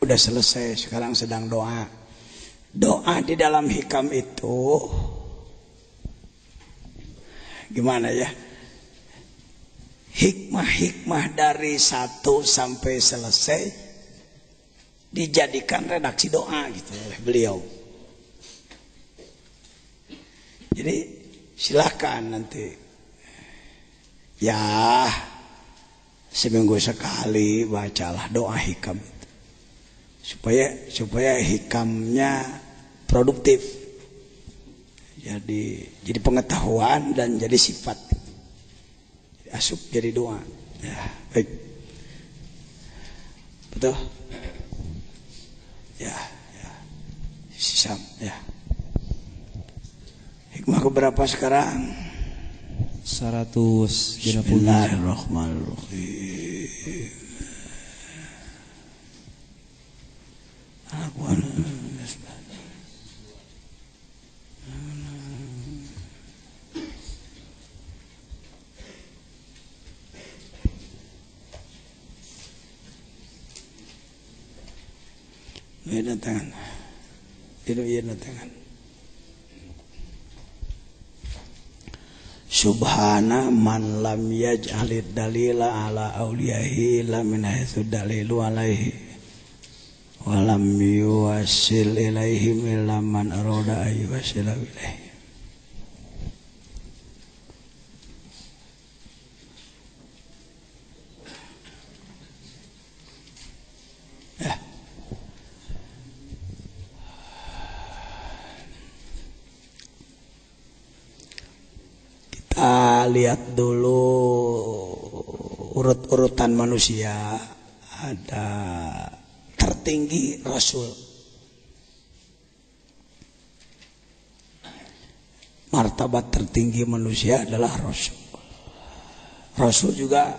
Udah selesai, sekarang sedang doa. Doa di dalam hikam itu gimana ya? Hikmah-hikmah dari 1 sampai selesai dijadikan redaksi doa gitu oleh beliau. Jadi silakan nanti ya seminggu sekali bacalah doa hikam itu supaya hikamnya produktif, jadi pengetahuan dan jadi sifat, asup jadi doa. Ya, baik, betul ya, sisam ya. Hikmah keberapa sekarang? 130. Bismillahirrahmanirrahim. Ini tangan. Ini tangan. Subhana man lam yaj'alid dalila ala awliyahi la min haitsu dalilu alaihi wa lam yuwassil ilaihim illa man arada ayyuwassila ilaihi. Lihat dulu urut-urutan manusia. Ada tertinggi Rasul, martabat tertinggi manusia adalah Rasul. Rasul juga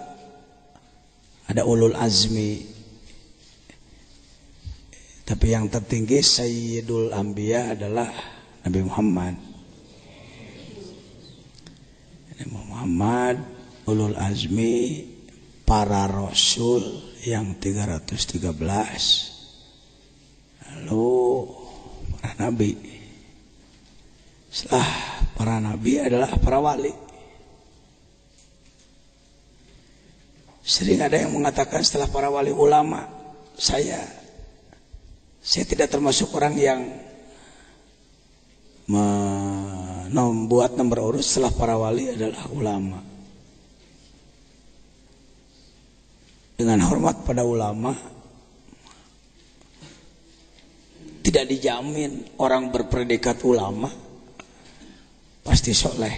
ada ulul azmi, tapi yang tertinggi Sayyidul Anbiya adalah Nabi Muhammad. Muhammad, ulul azmi, para rasul yang 313, lalu para nabi. Setelah para nabi adalah para wali. Sering ada yang mengatakan setelah para wali ulama. Saya tidak termasuk orang yang membuat nomor urut. Setelah para wali adalah ulama. Dengan hormat pada ulama, tidak dijamin orang berpredikat ulama pasti soleh,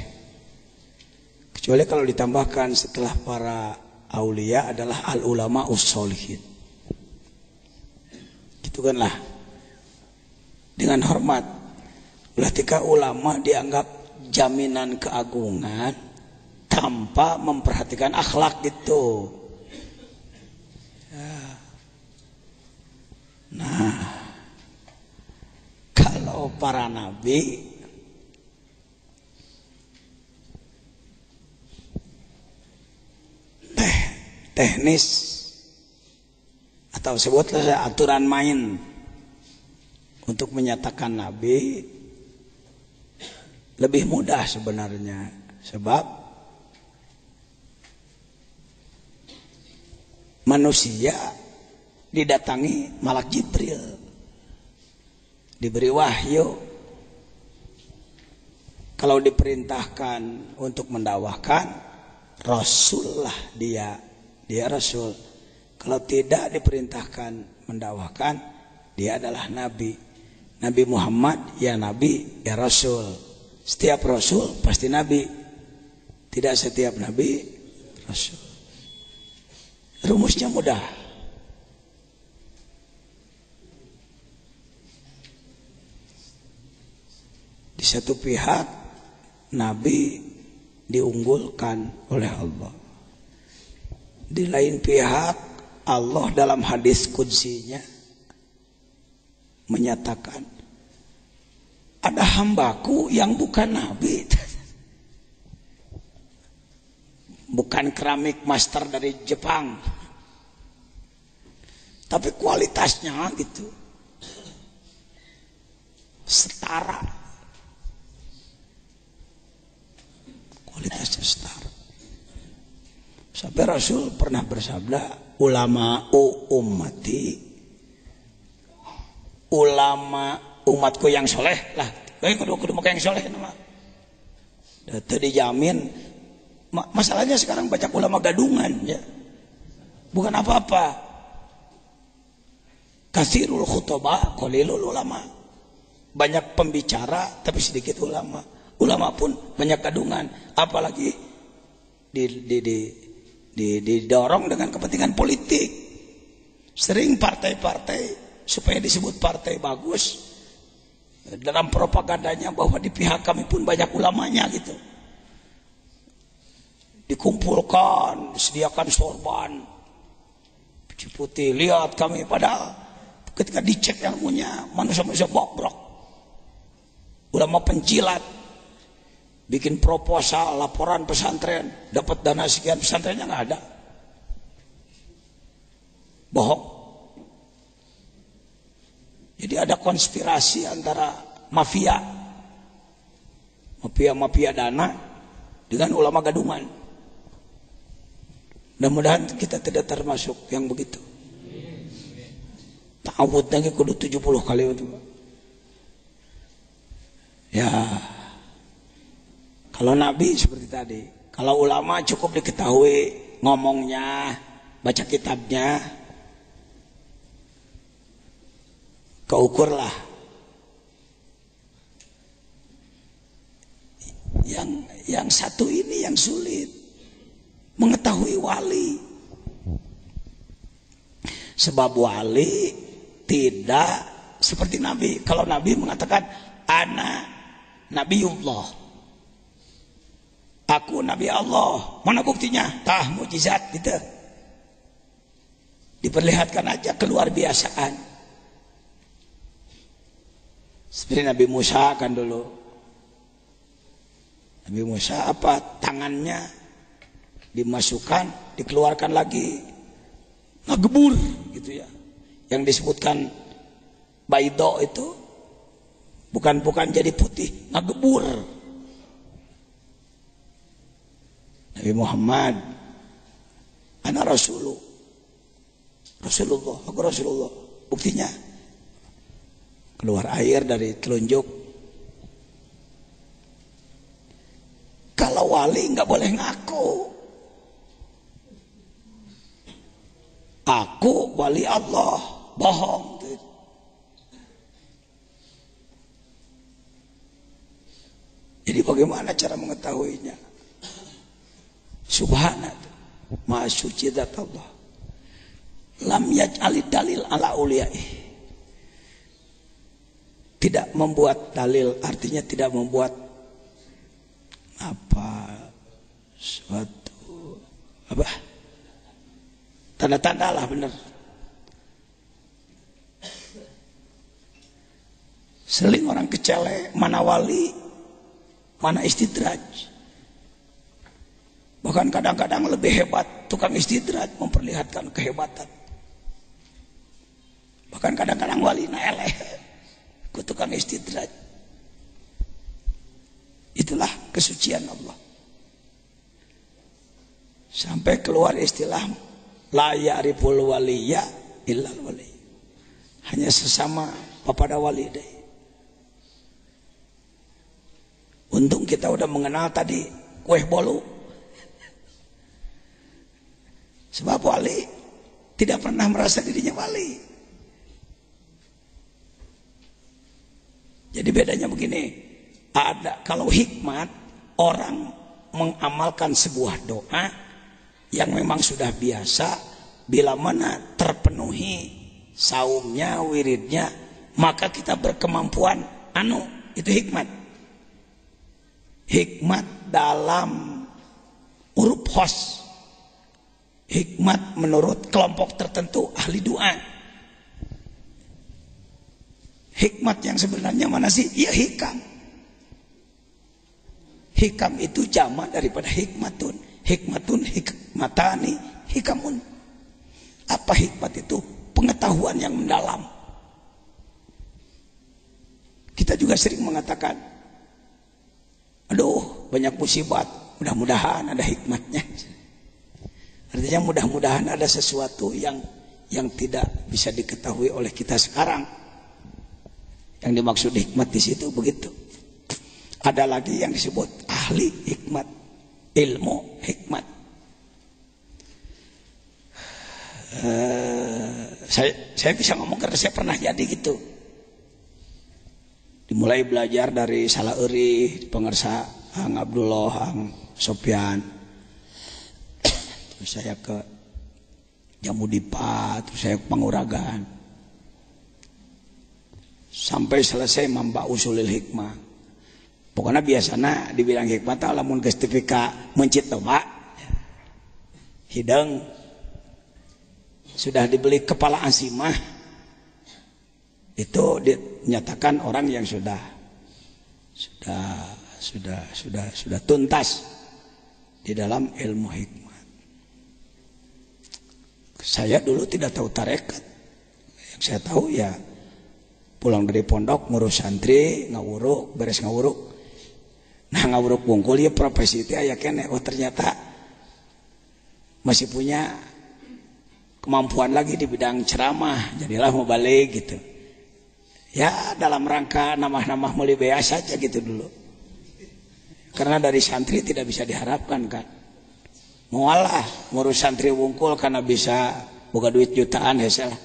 kecuali kalau ditambahkan setelah para aulia adalah al ulama ussolihin. Gitu kan lah, dengan hormat. Ketika ulama dianggap jaminan keagungan tanpa memperhatikan akhlak gitu. Ya. Nah, kalau para nabi teknis atau sebutlah aturan main untuk menyatakan nabi lebih mudah sebenarnya, sebab manusia didatangi malak Jibril, diberi wahyu. Kalau diperintahkan untuk mendakwahkan, rasul lah dia rasul. Kalau tidak diperintahkan mendakwahkan, dia adalah nabi. Nabi Muhammad ya nabi ya rasul. Setiap rasul pasti nabi, tidak setiap nabi rasul. Rumusnya mudah. Di satu pihak nabi diunggulkan oleh Allah. Di lain pihak Allah dalam hadis qudsinya menyatakan ada hambaku yang bukan nabi, bukan keramik master dari Jepang, tapi kualitasnya gitu setara, kualitasnya setara. Sampai Rasul pernah bersabda, ulama ummati, ulama umatku yang soleh lah, kudu make yang soleh nama. Data dijamin. Masalahnya sekarang banyak ulama gadungan ya, bukan apa-apa. Katsirul khutbah qalilul ulama, banyak pembicara tapi sedikit ulama. Ulama pun banyak gadungan, apalagi didorong dengan kepentingan politik. Sering partai-partai supaya disebut partai bagus, dalam propagandanya bahwa di pihak kami pun banyak ulamanya gitu. Dikumpulkan, disediakan sorban, baju putih, lihat kami, padahal ketika dicek ilmunya manusia-manusia bobrok, ulama pencilat, bikin proposal, laporan pesantren, dapat dana sekian, pesantrennya nggak ada, bohong. Jadi ada konspirasi antara mafia dana dengan ulama gadungan. Mudah-mudahan kita tidak termasuk yang begitu. Ta'awud lagi kudu 70 kali itu. Ya, kalau Nabi seperti tadi, kalau ulama cukup diketahui ngomongnya, baca kitabnya, keukurlah. Yang satu ini yang sulit, mengetahui wali. Sebab wali tidak seperti Nabi. Kalau Nabi mengatakan ana Nabiullah, aku Nabi Allah, mana buktinya? Tah mukjizat gitu, diperlihatkan aja keluar biasaan. Seperti Nabi Musa kan dulu, Nabi Musa apa, tangannya dimasukkan, dikeluarkan lagi, ngagebur gitu ya. Yang disebutkan baido itu bukan jadi putih, ngagebur. Nabi Muhammad, ana Rasulullah, aku Rasulullah. Buktinya keluar air dari telunjuk. Kalau wali nggak boleh ngaku, aku wali Allah, bohong. Jadi bagaimana cara mengetahuinya? Subhanallah, maha suci zat Allah. Lam yaj'alid dalil ala uliyai. Tidak membuat dalil, artinya tidak membuat suatu tanda-tanda lah, benar. Seling orang kecele, mana wali, mana istidraj. Bahkan kadang-kadang lebih hebat tukang istidraj memperlihatkan kehebatan. Bahkan kadang-kadang wali naeleh ku tukang istidraj. Itulah kesucian Allah. Sampai keluar istilah la ya'riful waliyya illal wali. Hanya sesama papada wali deh. Untung kita udah mengenal tadi kueh bolu. Sebab wali tidak pernah merasa dirinya wali. Jadi bedanya begini, ada kalau hikmat, orang mengamalkan sebuah doa yang memang sudah biasa, bila mana terpenuhi saumnya, wiridnya, maka kita berkemampuan itu hikmat. Hikmat dalam huruf khos, hikmat menurut kelompok tertentu ahli doa. Hikmat yang sebenarnya mana sih? Ya hikam. Hikam itu jamak daripada hikmatun. Hikmatun, hikmatani, hikamun. Apa hikmat itu? pengetahuan yang mendalam. Kita juga sering mengatakan, aduh banyak musibat, mudah-mudahan ada hikmatnya. Artinya mudah-mudahan ada sesuatu yang tidak bisa diketahui oleh kita sekarang. Yang dimaksud hikmat di situ begitu. Ada lagi yang disebut ahli hikmat, ilmu hikmat. Saya bisa ngomong karena saya pernah jadi gitu. Dimulai belajar dari Salaeri, pengersa Ang Abdullah, Ang Sofyan. Terus saya ke Jamudipa, terus saya ke Panguragan. Sampai selesai Mamba Usulil Hikmah. Pokoknya biasanya dibilang hikmah tah lamun geus teu pika mencit Pak. Hidang sudah dibeli kepala asimah. Itu dinyatakan orang yang sudah tuntas di dalam ilmu hikmat. Saya dulu tidak tahu tarekat. Yang saya tahu ya pulang dari pondok ngurus santri, ngawuruk, beres ngawuruk. Nah ngawuruk bungkul ya profesi itu aya keneh. Oh ternyata masih punya kemampuan lagi di bidang ceramah. Jadilah mau balik gitu. Ya dalam rangka namah-namah meuli bea saja gitu dulu. Karena dari santri tidak bisa diharapkan kan. Mualah ngurus santri wungkul karena bisa boga duit jutaan hese lah.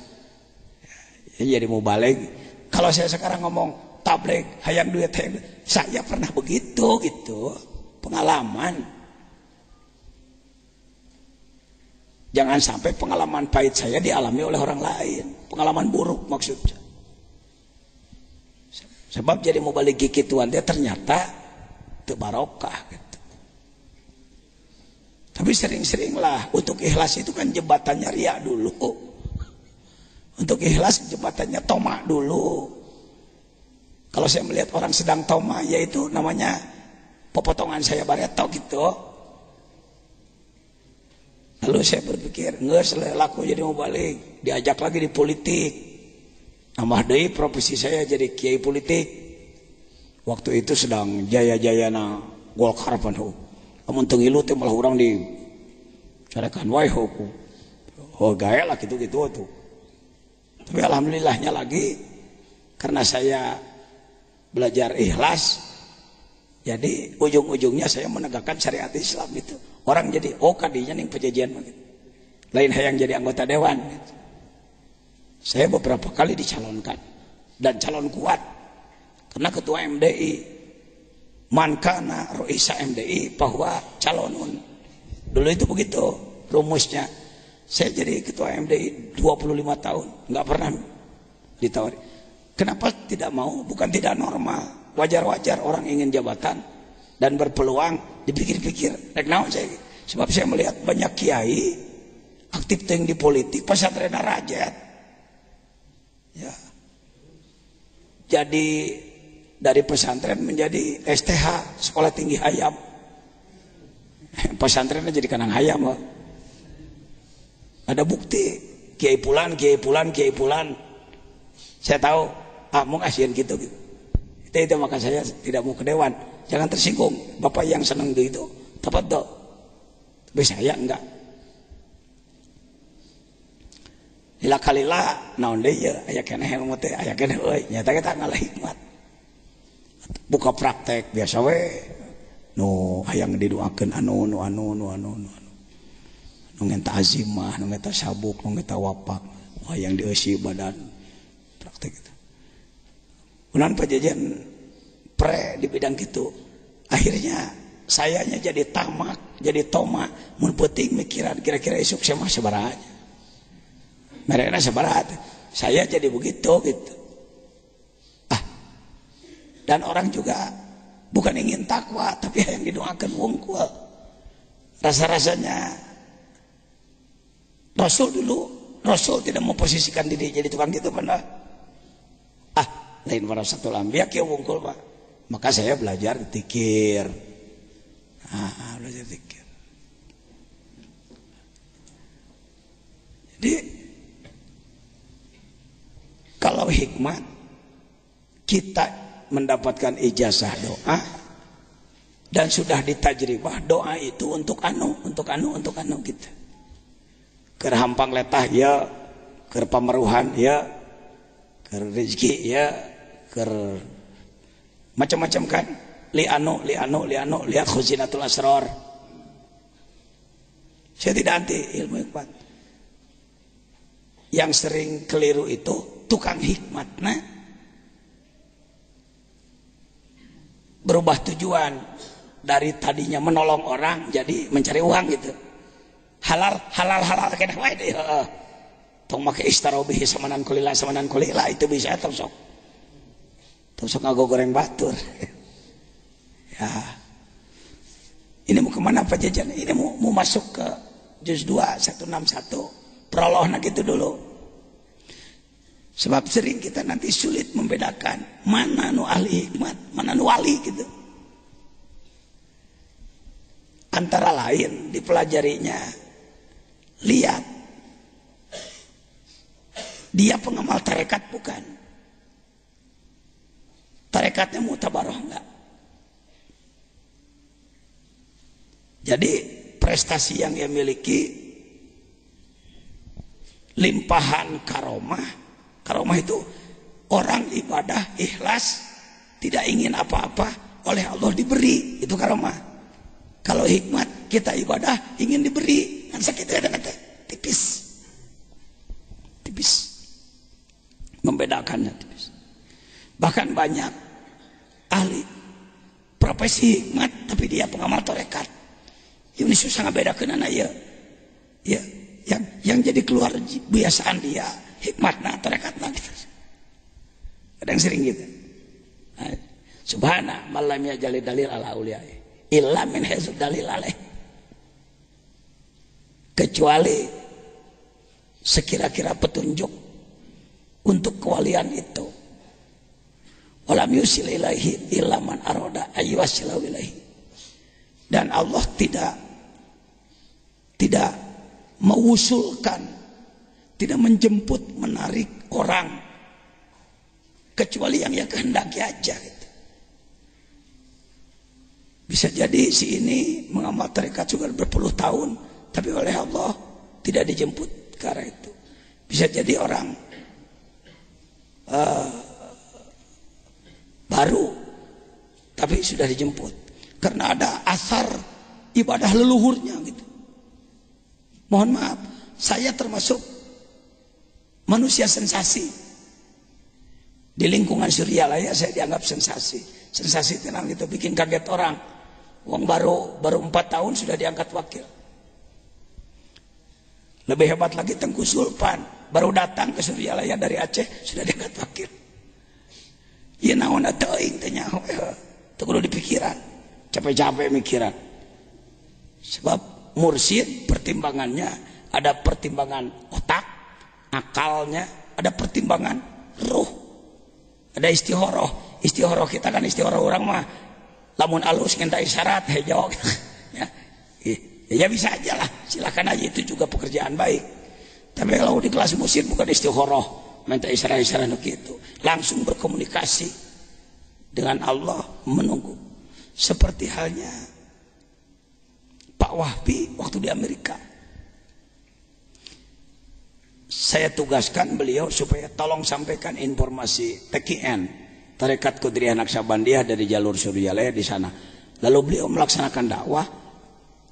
Ya, jadi mau balik. Kalau saya sekarang ngomong tabligh hayang duit, saya pernah begitu gitu. Pengalaman. Jangan sampai pengalaman pahit saya dialami oleh orang lain. Pengalaman buruk maksudnya. Sebab jadi mau balik gigituan dia ternyata teu barokah gitu. Tapi sering-seringlah untuk ikhlas itu kan jembatannya ria dulu. Untuk ikhlas jembatannya toma dulu. Kalau saya melihat orang sedang toma yaitu namanya pepotongan saya bareto gitu. Lalu saya berpikir geus laku jadi mau balik, diajak lagi di politik. Amah deui profesi saya jadi kiai politik. Waktu itu sedang jaya-jayana Golkar panu. Amun teu ngilu teh malah urang di carekan wae hukum. Oh gawe lah gitu-gitu tuh. Tapi alhamdulillahnya lagi karena saya belajar ikhlas, jadi ujung-ujungnya saya menegakkan syariat Islam itu. Orang jadi kadinya nih penjajian begitu. Lain hayang jadi anggota dewan. Gitu. Saya beberapa kali dicalonkan dan calon kuat karena ketua MDI mankana roisa MDI bahwa calonun dulu itu begitu rumusnya. Saya jadi ketua MDI 25 tahun nggak pernah ditawari. Kenapa tidak mau? Bukan tidak normal, wajar-wajar orang ingin jabatan dan berpeluang. Dipikir-pikir rek naon saya sebab saya melihat banyak kiai aktif teng di politik pesantren rajat. Ya. Jadi dari pesantren menjadi STH, sekolah tinggi hayam. Pesantrennya jadi kanang hayam loh. Ada bukti kiai pulan. Saya tahu mau ngasihin gitu. Itu maka saya tidak mau ke dewan. Jangan tersinggung. Bapak yang senang itu tafadhol. Tapi saya enggak. Ila kalila naon deui ya aya keneh ilmu teh aya keneh euy nyata kita ngalah hikmat. Buka praktek biasa we nu hayang didoakeun anu ngenta azimah, nu ngenta sabuk, nu ngenta wapak, hayang dieusi badan praktek itu. Unan pajajan pre di bidang gitu. Akhirnya sayanya jadi tamak, jadi toma, mun peuting mikiran kira-kira esuk saya mah sabaraha. Mereka sebarat, saya jadi begitu gitu. Dan orang juga bukan ingin takwa, tapi yang didoakan wungkul. Rasa-rasanya Rasul tidak memposisikan diri jadi tukang gitu benar. Lain warasatul anbiya kieu wungkul Pak. Maka saya belajar zikir. Belajar zikir. Jadi Kalau hikmat, kita mendapatkan ijazah doa dan sudah ditajribah doa itu untuk anu gitu. Keur hampang letah ya, keur pameruhan ya, keur rezeki ya, keur macam-macam kan. Li anu khuzinatul asrar. Saya tidak anti ilmu hikmat. Yang sering keliru itu tukang hikmat, nah berubah tujuan dari tadinya menolong orang jadi mencari uang gitu. Halal kena wae deh. Tong make istarobihi samanan kulila itu bisa tong sok ngagogoreng batur. Ya. Ini mau kemana Pak Jajan? Ini mau masuk ke juz 2 161. Prolognya gitu dulu. Sebab sering kita nanti sulit membedakan mana nu ahli hikmat, mana nu wali gitu. Antara lain dipelajarinya, lihat dia pengamal tarekat bukan, tarekatnya mutabaroh enggak. Jadi prestasi yang dia miliki limpahan karomah itu orang ibadah ikhlas tidak ingin apa-apa oleh Allah diberi, itu karomah. Kalau hikmat kita ibadah ingin diberi, kan sakit ada kata tipis membedakannya tipis. Bahkan banyak ahli profesi hikmat tapi dia pengamal tarekat. Ini susah ngebedakeun ya. Yang jadi keluar biasaan dia hikmatna tarekatna gitu. Kadang sering gitu. Nah, subhana malam ya jali dalil ala auliyai illa min haitsu dalil alaih. Kecuali sekira-kira petunjuk untuk kewalian itu. Walam yusil ilaihi illa man arada ayyusilahu ilaihi. Dan Allah tidak mewusulkan, tidak menjemput, menarik orang kecuali yang kehendaki aja gitu. Bisa jadi si ini mengamal tarekat juga berpuluh tahun tapi oleh Allah tidak dijemput ke arah itu. Bisa jadi orang baru tapi sudah dijemput karena ada asar ibadah leluhurnya gitu. Mohon maaf, saya termasuk manusia sensasi. Di lingkungan Suryalaya saya dianggap sensasi. Sensasi tenang gitu, bikin kaget orang. Wong baru 4 tahun sudah diangkat wakil. Lebih hebat lagi Tengku Sulpan, baru datang ke Suryalaya dari Aceh sudah diangkat wakil. Ieu naon teuing teh nyaho. Teu kudu dipikiran. Capek-capek mikiran. Sebab mursyid pertimbangannya ada pertimbangan otak, akalnya, ada pertimbangan ruh, ada istihoroh. Istihoroh kita kan istihoroh orang mah lamun alus ngenta isyarat hejo ya bisa aja lah, silakan aja, itu juga pekerjaan baik. Tapi kalau di kelas mursyid bukan istihoroh minta isyarat gitu, langsung berkomunikasi dengan Allah, menunggu. Seperti halnya Pak Wahbi waktu di Amerika. Saya tugaskan beliau supaya tolong sampaikan informasi TKN, Tarekat Qadriyah Naqsabandiyah dari jalur Suryalaya di sana. Lalu beliau melaksanakan dakwah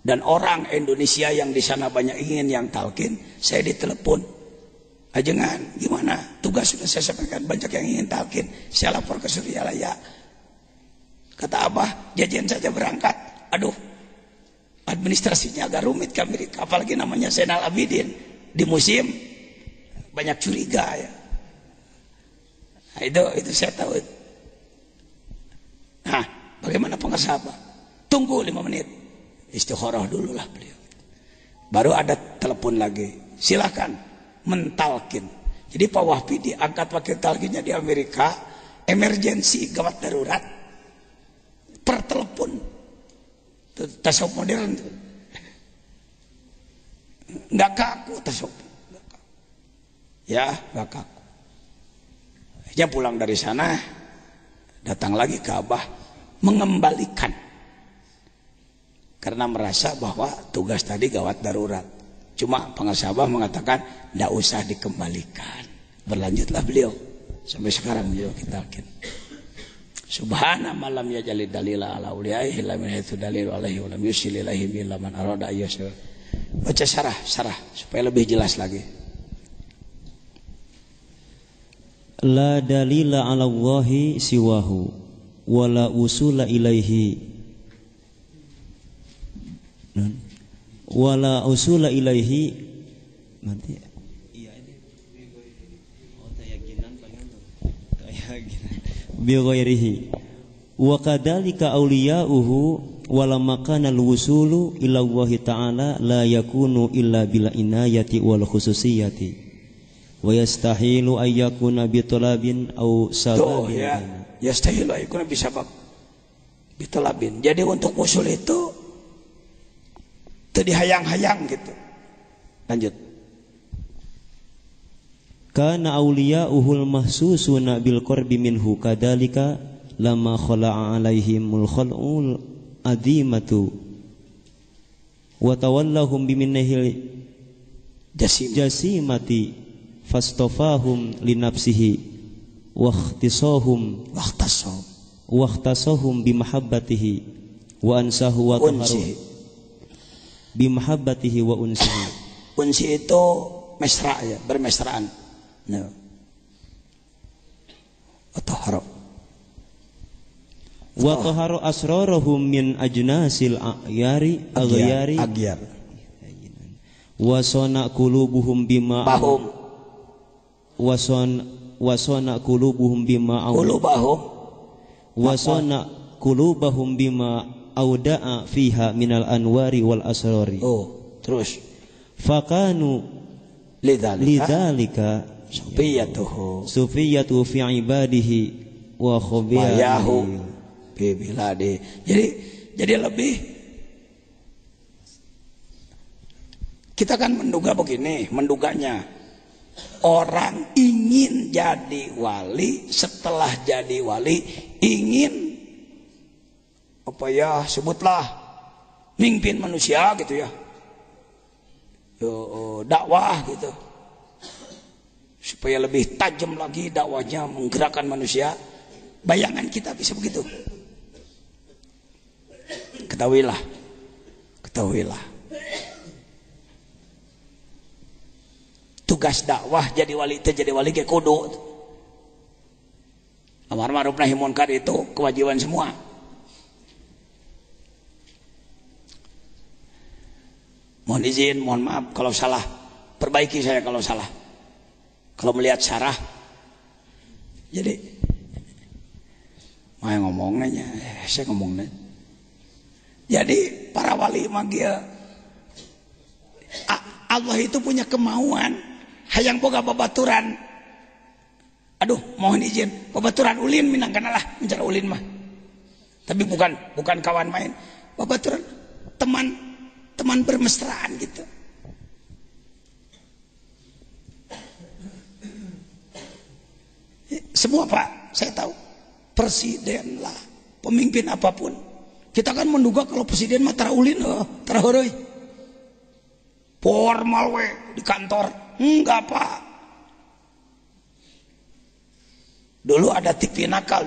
dan orang Indonesia yang di sana banyak ingin yang talqin. Saya ditelepon, ajengan gimana? Tugas sudah saya sampaikan, banyak yang ingin talqin. Saya lapor ke Suryalaya. Kata Abah, jajan saja berangkat. Aduh, administrasinya agak rumit ke Amerika, apalagi namanya Zainal Abidin di museum banyak curiga ya. Nah, itu saya tahu. Nah, bagaimana pengesaba? Tunggu 5 menit, istikharah dulu lah beliau. Baru ada telepon lagi, silakan mentalkin. Jadi Pak Wahbi diangkat wakil talkinnya di Amerika, emergensi gawat darurat, per telepon. Tasawuf modern itu nggak kaku tasawuf, ya nggak kaku. Ya pulang dari sana, datang lagi ke Abah, mengembalikan. Karena merasa bahwa tugas tadi gawat darurat. Cuma pengasih Abah mengatakan, tidak usah dikembalikan. Berlanjutlah beliau. Sampai sekarang beliau kita yakin. Subhana malam ya jalid dalila ala uliyaihi lam yaitu dalilu alaihi wa lam yusil ilaihi illa man arada ayyasir. Baca syarah supaya lebih jelas lagi. La dalila ala Allahi siwahu wala usula ilaihi wala usula ilaihi nanti iya ini keyakinan bi ghairihi wa kadzalika auliya'uhu wala makanal wusulu ila Allah ta'ala la yakunu illa bil inayati wal khususiyati wa yastahilu ay yakuna bi talabin aw sababin. Ya, yastahilu ay yakuna bi sabab bi talabin. Jadi untuk usul itu dihayang-hayang gitu. Lanjut. Kana awliya'uhul mahsusuna bil qurbi minhu kadzalika lama khala'a alaihimul khal'ul adimatu wa tawallahum biminahil jasimati fastafahum li nafsihi wa ikhtasahum bi mahabbatihi wa ansahu wa taharu bi mahabbatihi wa unsihi. Unsi itu mesra ya, bermesraan. No. Wa taharu asrarahum min ajnasil aghyari wa sana qulubuhum bima wasana qulubuhum bima auda'a fiha minal anwari wal asrari. Terus fakanu lidzalika sufiyatu fi ibadihi wa khabiyahu bi biladi. Jadi lebih kita kan menduganya orang ingin jadi wali, setelah jadi wali ingin sebutlah mimpin manusia gitu ya, dakwah gitu, supaya lebih tajam lagi dakwahnya, menggerakkan manusia. Bayangan kita bisa begitu. Ketahuilah tugas dakwah jadi wali ke kudu amar ma'ruf nahi munkar, itu kewajiban semua. Mohon izin, mohon maaf kalau salah, perbaiki saya kalau salah, kalau melihat syarah. Jadi mau ngomongnya saya ngomongnya. Jadi para wali magia Allah itu punya kemauan hayang boga babaturan. Aduh, mohon izin, babaturan ulin minangkan lah, mencara ulin mah. Tapi bukan kawan main. Babaturan teman bermesraan gitu. Semua Pak, saya tahu. Presiden lah, pemimpin apapun. Kita kan menduga kalau presiden mah tara ulin, tara heureui. Formal we di kantor. Enggak Pak. Dulu ada TV nakal,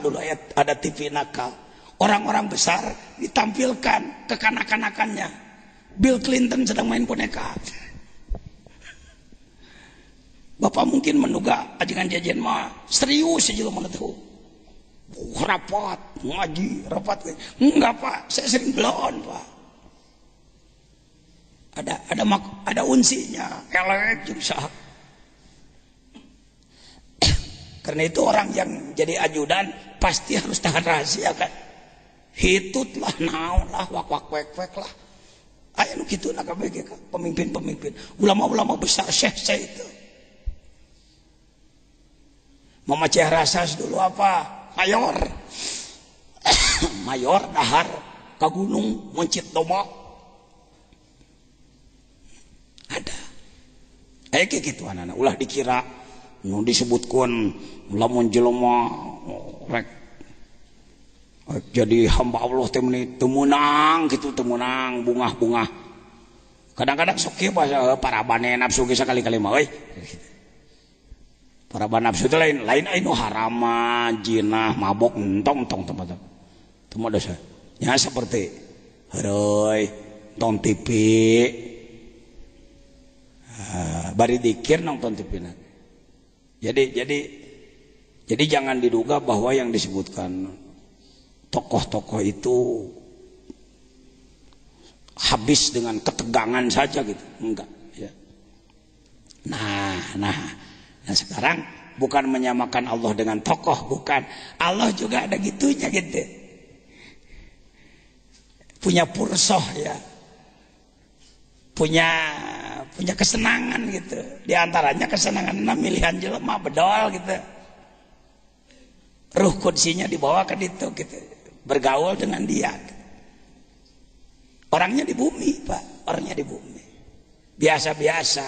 orang-orang besar ditampilkan kekanak-kanakannya. Bill Clinton sedang main boneka. Bapak mungkin menduga ajengan jajan mah serius aja lo mana tahu. Rapat ngaji, enggak Pak, saya sering belon Pak. Ada unsinya, elek juga. Karena itu orang yang jadi ajudan pasti harus tahan rahasia kan. Hitut lah, naon lah, wak lah. Ayo nu kitu nak kabeh pemimpin-pemimpin, ulama-ulama besar, syekh itu. Mama Ceh Rasas dulu apa? Mayor dahar ka gunung mencit domba. Ada. Kayak gitu anak-anak ulah dikira nu disebutkeun lamun jelema rek jadi hamba Allah teh meuni teu meunang kitu, teu meunang bungah-bungah. Kadang-kadang sok kieu para bane nafsu ge sakali-kali mah euy. Para bane nafsu teh lain anu haram, jinah, mabok, entong tempat. Teu mah dosa. Nya seperti heureui nonton TV. Bari dikir nonton TV. Jadi jangan diduga bahwa yang disebutkan tokoh-tokoh itu habis dengan ketegangan saja gitu, enggak ya. Nah sekarang bukan menyamakan Allah dengan tokoh, bukan. Allah juga ada gitunya gitu, punya pursoh ya, punya kesenangan gitu. Di antaranya kesenangan milihan jelema bedol gitu. Ruh kutsinya dibawa ke itu gitu. Bergaul dengan dia. Orangnya di bumi, Pak. Orangnya di bumi. Biasa-biasa.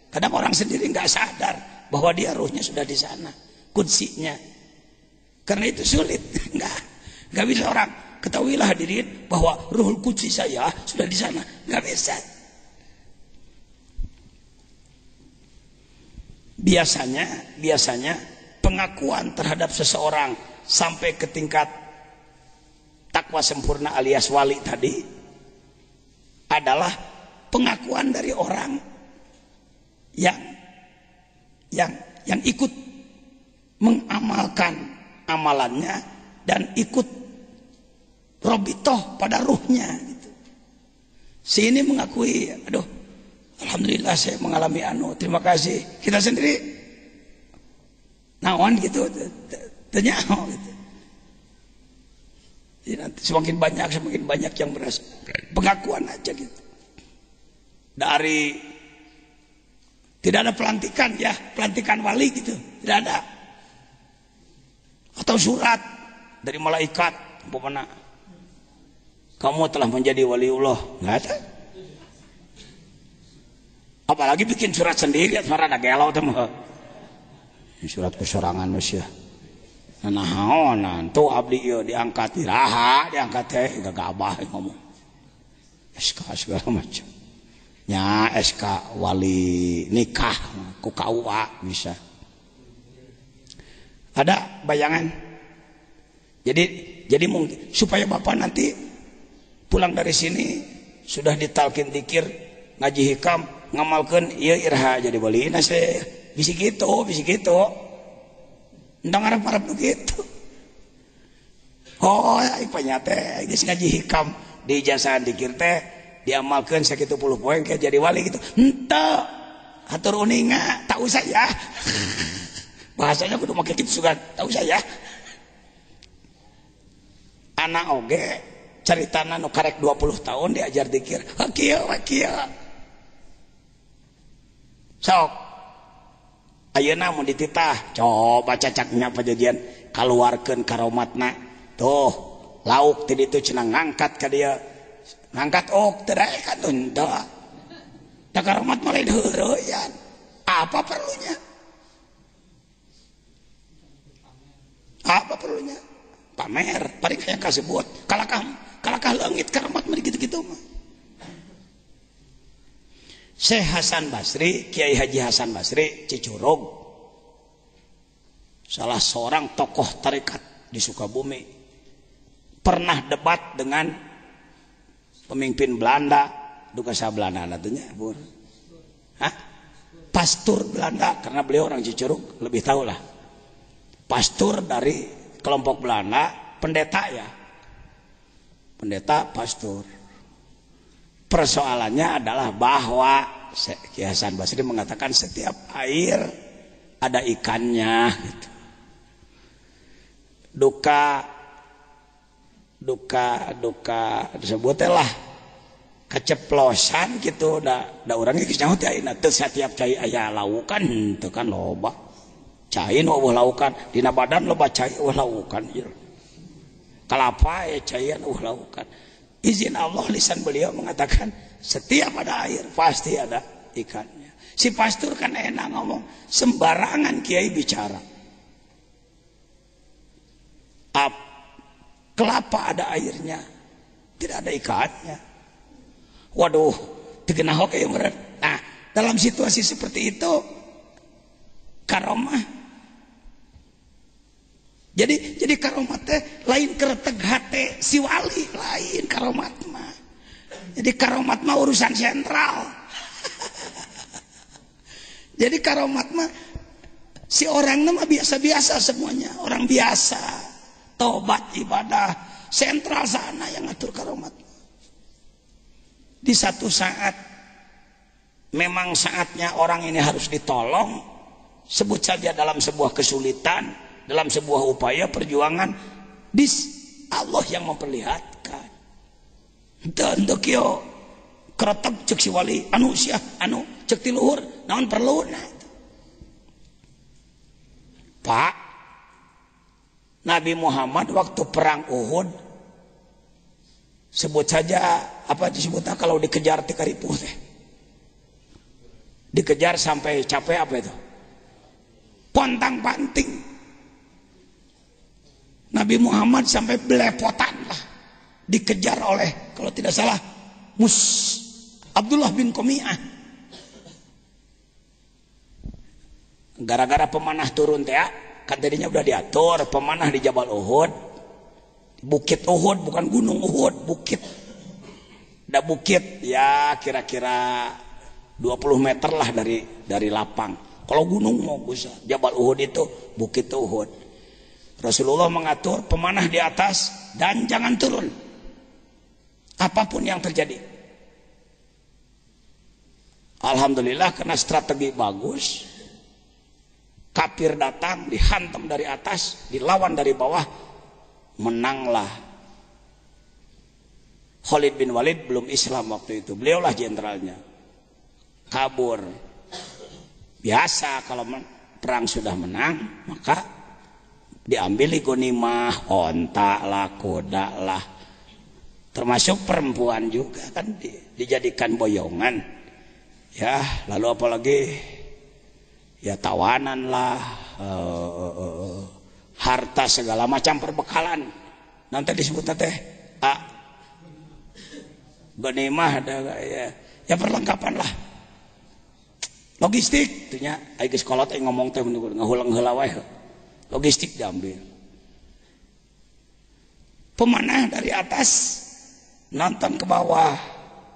Kadang orang sendiri nggak sadar bahwa dia ruhnya sudah di sana. Kutsinya. Karena itu sulit. Nggak bisa orang. Ketahuilah hadirin bahwa ruhul kutsi saya sudah di sana. Nggak bisa. Biasanya pengakuan terhadap seseorang sampai ke tingkat takwa sempurna alias wali tadi adalah pengakuan dari orang yang ikut mengamalkan amalannya dan ikut robitoh pada ruhnya gitu. Si ini mengakui, aduh, alhamdulillah saya mengalami terima kasih. Kita sendiri naon gitu, ternyata gitu. Jadi nanti semakin banyak yang berasa pengakuan aja gitu. Dari tidak ada pelantikan ya, pelantikan wali gitu, tidak ada. Atau surat dari malaikat, umpamana kamu telah menjadi waliullah, nggak ada. Apalagi bikin surat sendiri, suara ada gelau teman. Surat kesorangan masya. Nah, tuh abdi yo diangkat iraha, diangkat teh gagabah ngomong. SK segala macam. Nya SK wali nikah ku KUA bisa. Ada bayangan? Jadi mungkin supaya Bapak nanti pulang dari sini sudah ditalkin dikir, ngaji hikam, ngamalkeun ieu iraha jadi wali na bisi gitu. Endang harap begitu. Oh, ipanya teh geus ngaji hikam di ijazah dikir teh diamalkeun sakitu 10 poin kayak jadi wali gitu. Henteu. Hatur uninga, tahu saya. Bahasanya kudu make kitu sugan, tahu saya. Anak oge caritana nu karek 20 tahun diajar dikir. Kieu. Sok ayeuna mun dititah coba cacaknya pajajian kaluarkeun karomatna tuh lauk ti ditu cenah ngangkat ka dieu ngangkat teu dae ka teu da karomat mah lain heureuyan apa perlunya pamer paling hayang kasebut kalakah leungit karomat mah gitu-gitu mah. Syekh Hasan Basri, Kiai Haji Hasan Basri, Cicurug, salah seorang tokoh tarekat di Sukabumi, pernah debat dengan pemimpin Belanda, duka sa Belanda nantinya, Bur. Pastur Belanda, karena beliau orang Cicurug, lebih tahu lah. Pastur dari kelompok Belanda, pendeta ya, pendeta pastur. Persoalannya adalah bahwa Kiai Hasan Basri mengatakan setiap air ada ikannya gitu. Duka disebutlah keceplosan gitu da urangnya geus nyaho teh ayeuna teu setiap cai aya laukan teu kan loba. Cai nu eueuh laukan dina badan loba cai eueuh laukan ieu. Kalapa caian eueuh laukan. Izin Allah lisan beliau mengatakan setiap ada air pasti ada ikannya. Si pastor kan enak ngomong, sembarangan kiai bicara. Kelapa ada airnya, tidak ada ikannya. Waduh, terkena hoki yang berat. Nah, dalam situasi seperti itu, karomah. Jadi karomat teh lain kereteg hate si wali, lain karomat mah. Jadi karomat mah urusan sentral. Jadi karomat mah si orang mah biasa-biasa semuanya, orang biasa. Tobat ibadah sentral sana yang ngatur karomat. Di satu saat memang saatnya orang ini harus ditolong, sebut saja dalam sebuah kesulitan, dalam sebuah upaya perjuangan, Allah yang memperlihatkan. Dan kio kereteg cek si wali anu cek ti luhur naon perlu nah itu. Pak, Nabi Muhammad waktu perang Uhud, sebut saja apa disebutnya kalau dikejar ti karipuh teh, dikejar sampai capek apa itu, pontang panting. Nabi Muhammad sampai belepotan lah, dikejar oleh kalau tidak salah Abdullah bin Qami'ah. Gara-gara pemanah turun teh, kan tadinya udah diatur pemanah di Jabal Uhud, Bukit Uhud, bukan Gunung Uhud, bukit. Ada bukit ya kira-kira 20 meter lah dari lapang. Kalau gunung mau bisa, Jabal Uhud itu Bukit Uhud. Rasulullah mengatur pemanah di atas dan jangan turun, apapun yang terjadi. Alhamdulillah karena strategi bagus, kafir datang dihantam dari atas, dilawan dari bawah, menanglah. Khalid bin Walid belum Islam waktu itu, beliaulah jenderalnya, kabur. Biasa kalau perang sudah menang maka diambil ghanimah, onta lah, kuda lah, termasuk perempuan juga kan dijadikan boyongan ya. Lalu apalagi ya tawanan lah, harta segala macam perbekalan. Nanti disebut teh ghanimah ada ya perlengkapan lah, logistik tuhnya. Ai geus kolot ai ngomong teh ngahulang heula wae, logistik diambil. Pemanah dari atas nonton ke bawah,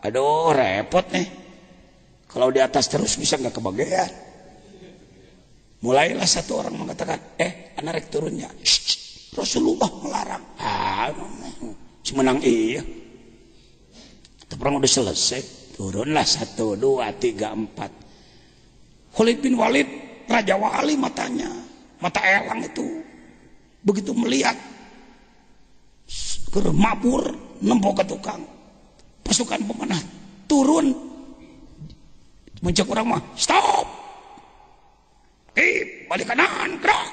aduh repot nih, kalau di atas terus bisa nggak kebagian. Mulailah satu orang mengatakan, anak rek turunnya. Rasulullah melarang. Semenang iya. Perang udah selesai, turunlah 1, 2, 3, 4. Khalid bin Walid, Raja Wali matanya, mata elang itu, begitu melihat mabur nempok ke tukang, pasukan pemanah turun, mencek orang mah stop, balik kanan, gerak,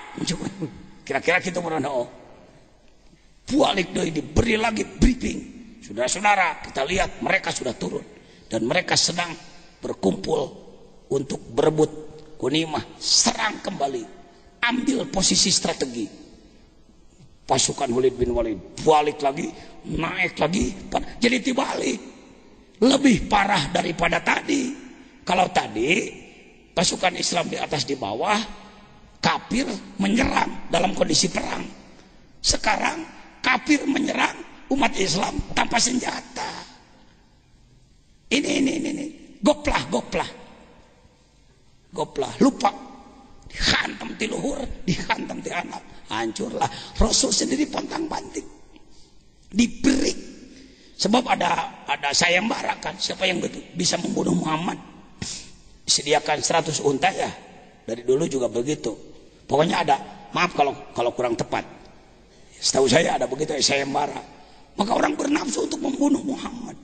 kira-kira kita merana. Balik doi, diberi lagi briefing. Saudara-saudara, kita lihat mereka sudah turun dan mereka sedang berkumpul untuk berebut ghanimah. Serang kembali, ambil posisi strategi. Pasukan Khalid bin Walid balik lagi, naik lagi, jadi dibalik. Lebih parah daripada tadi. Kalau tadi pasukan Islam di atas di bawah, kafir menyerang dalam kondisi perang. Sekarang kafir menyerang umat Islam tanpa senjata. Ini goplah, lupa, dihantam di luhur, dihantam di anak, hancurlah. Rasul sendiri pontang-panting, diberi. Sebab ada sayembara kan, siapa yang bisa membunuh Muhammad, disediakan 100 unta ya. Dari dulu juga begitu. Pokoknya ada, maaf kalau kurang tepat, setahu saya ada begitu sayembara. Maka orang bernafsu untuk membunuh Muhammad.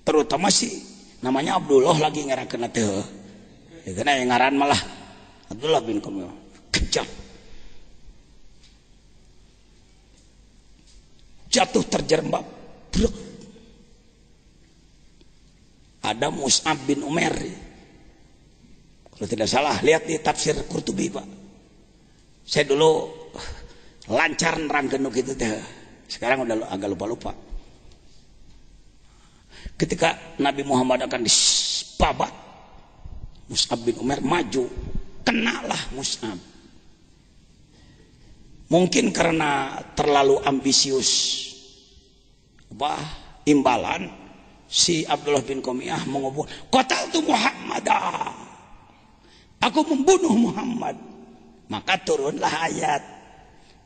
Terutama si namanya Abdullah lagi ngarakeun teh. Ya kana yang ngaran malah Abdullah bin Qami'ah. Kejam. Jatuh terjerembab. ada Mus'ab bin Umair. Kalau tidak salah, lihat di tafsir Qurtubi, Pak. Saya dulu lancar nerangkeun gitu teh. Sekarang udah agak lupa-lupa. Ketika Nabi Muhammad akan dispabat, Mus'ab bin Umair maju, kenalah Mus'ab. Mungkin karena terlalu ambisius, imbalan, si Abdullah bin Qamiyah mengubur, qataltu Muhammadah, aku membunuh Muhammad. Maka turunlah ayat,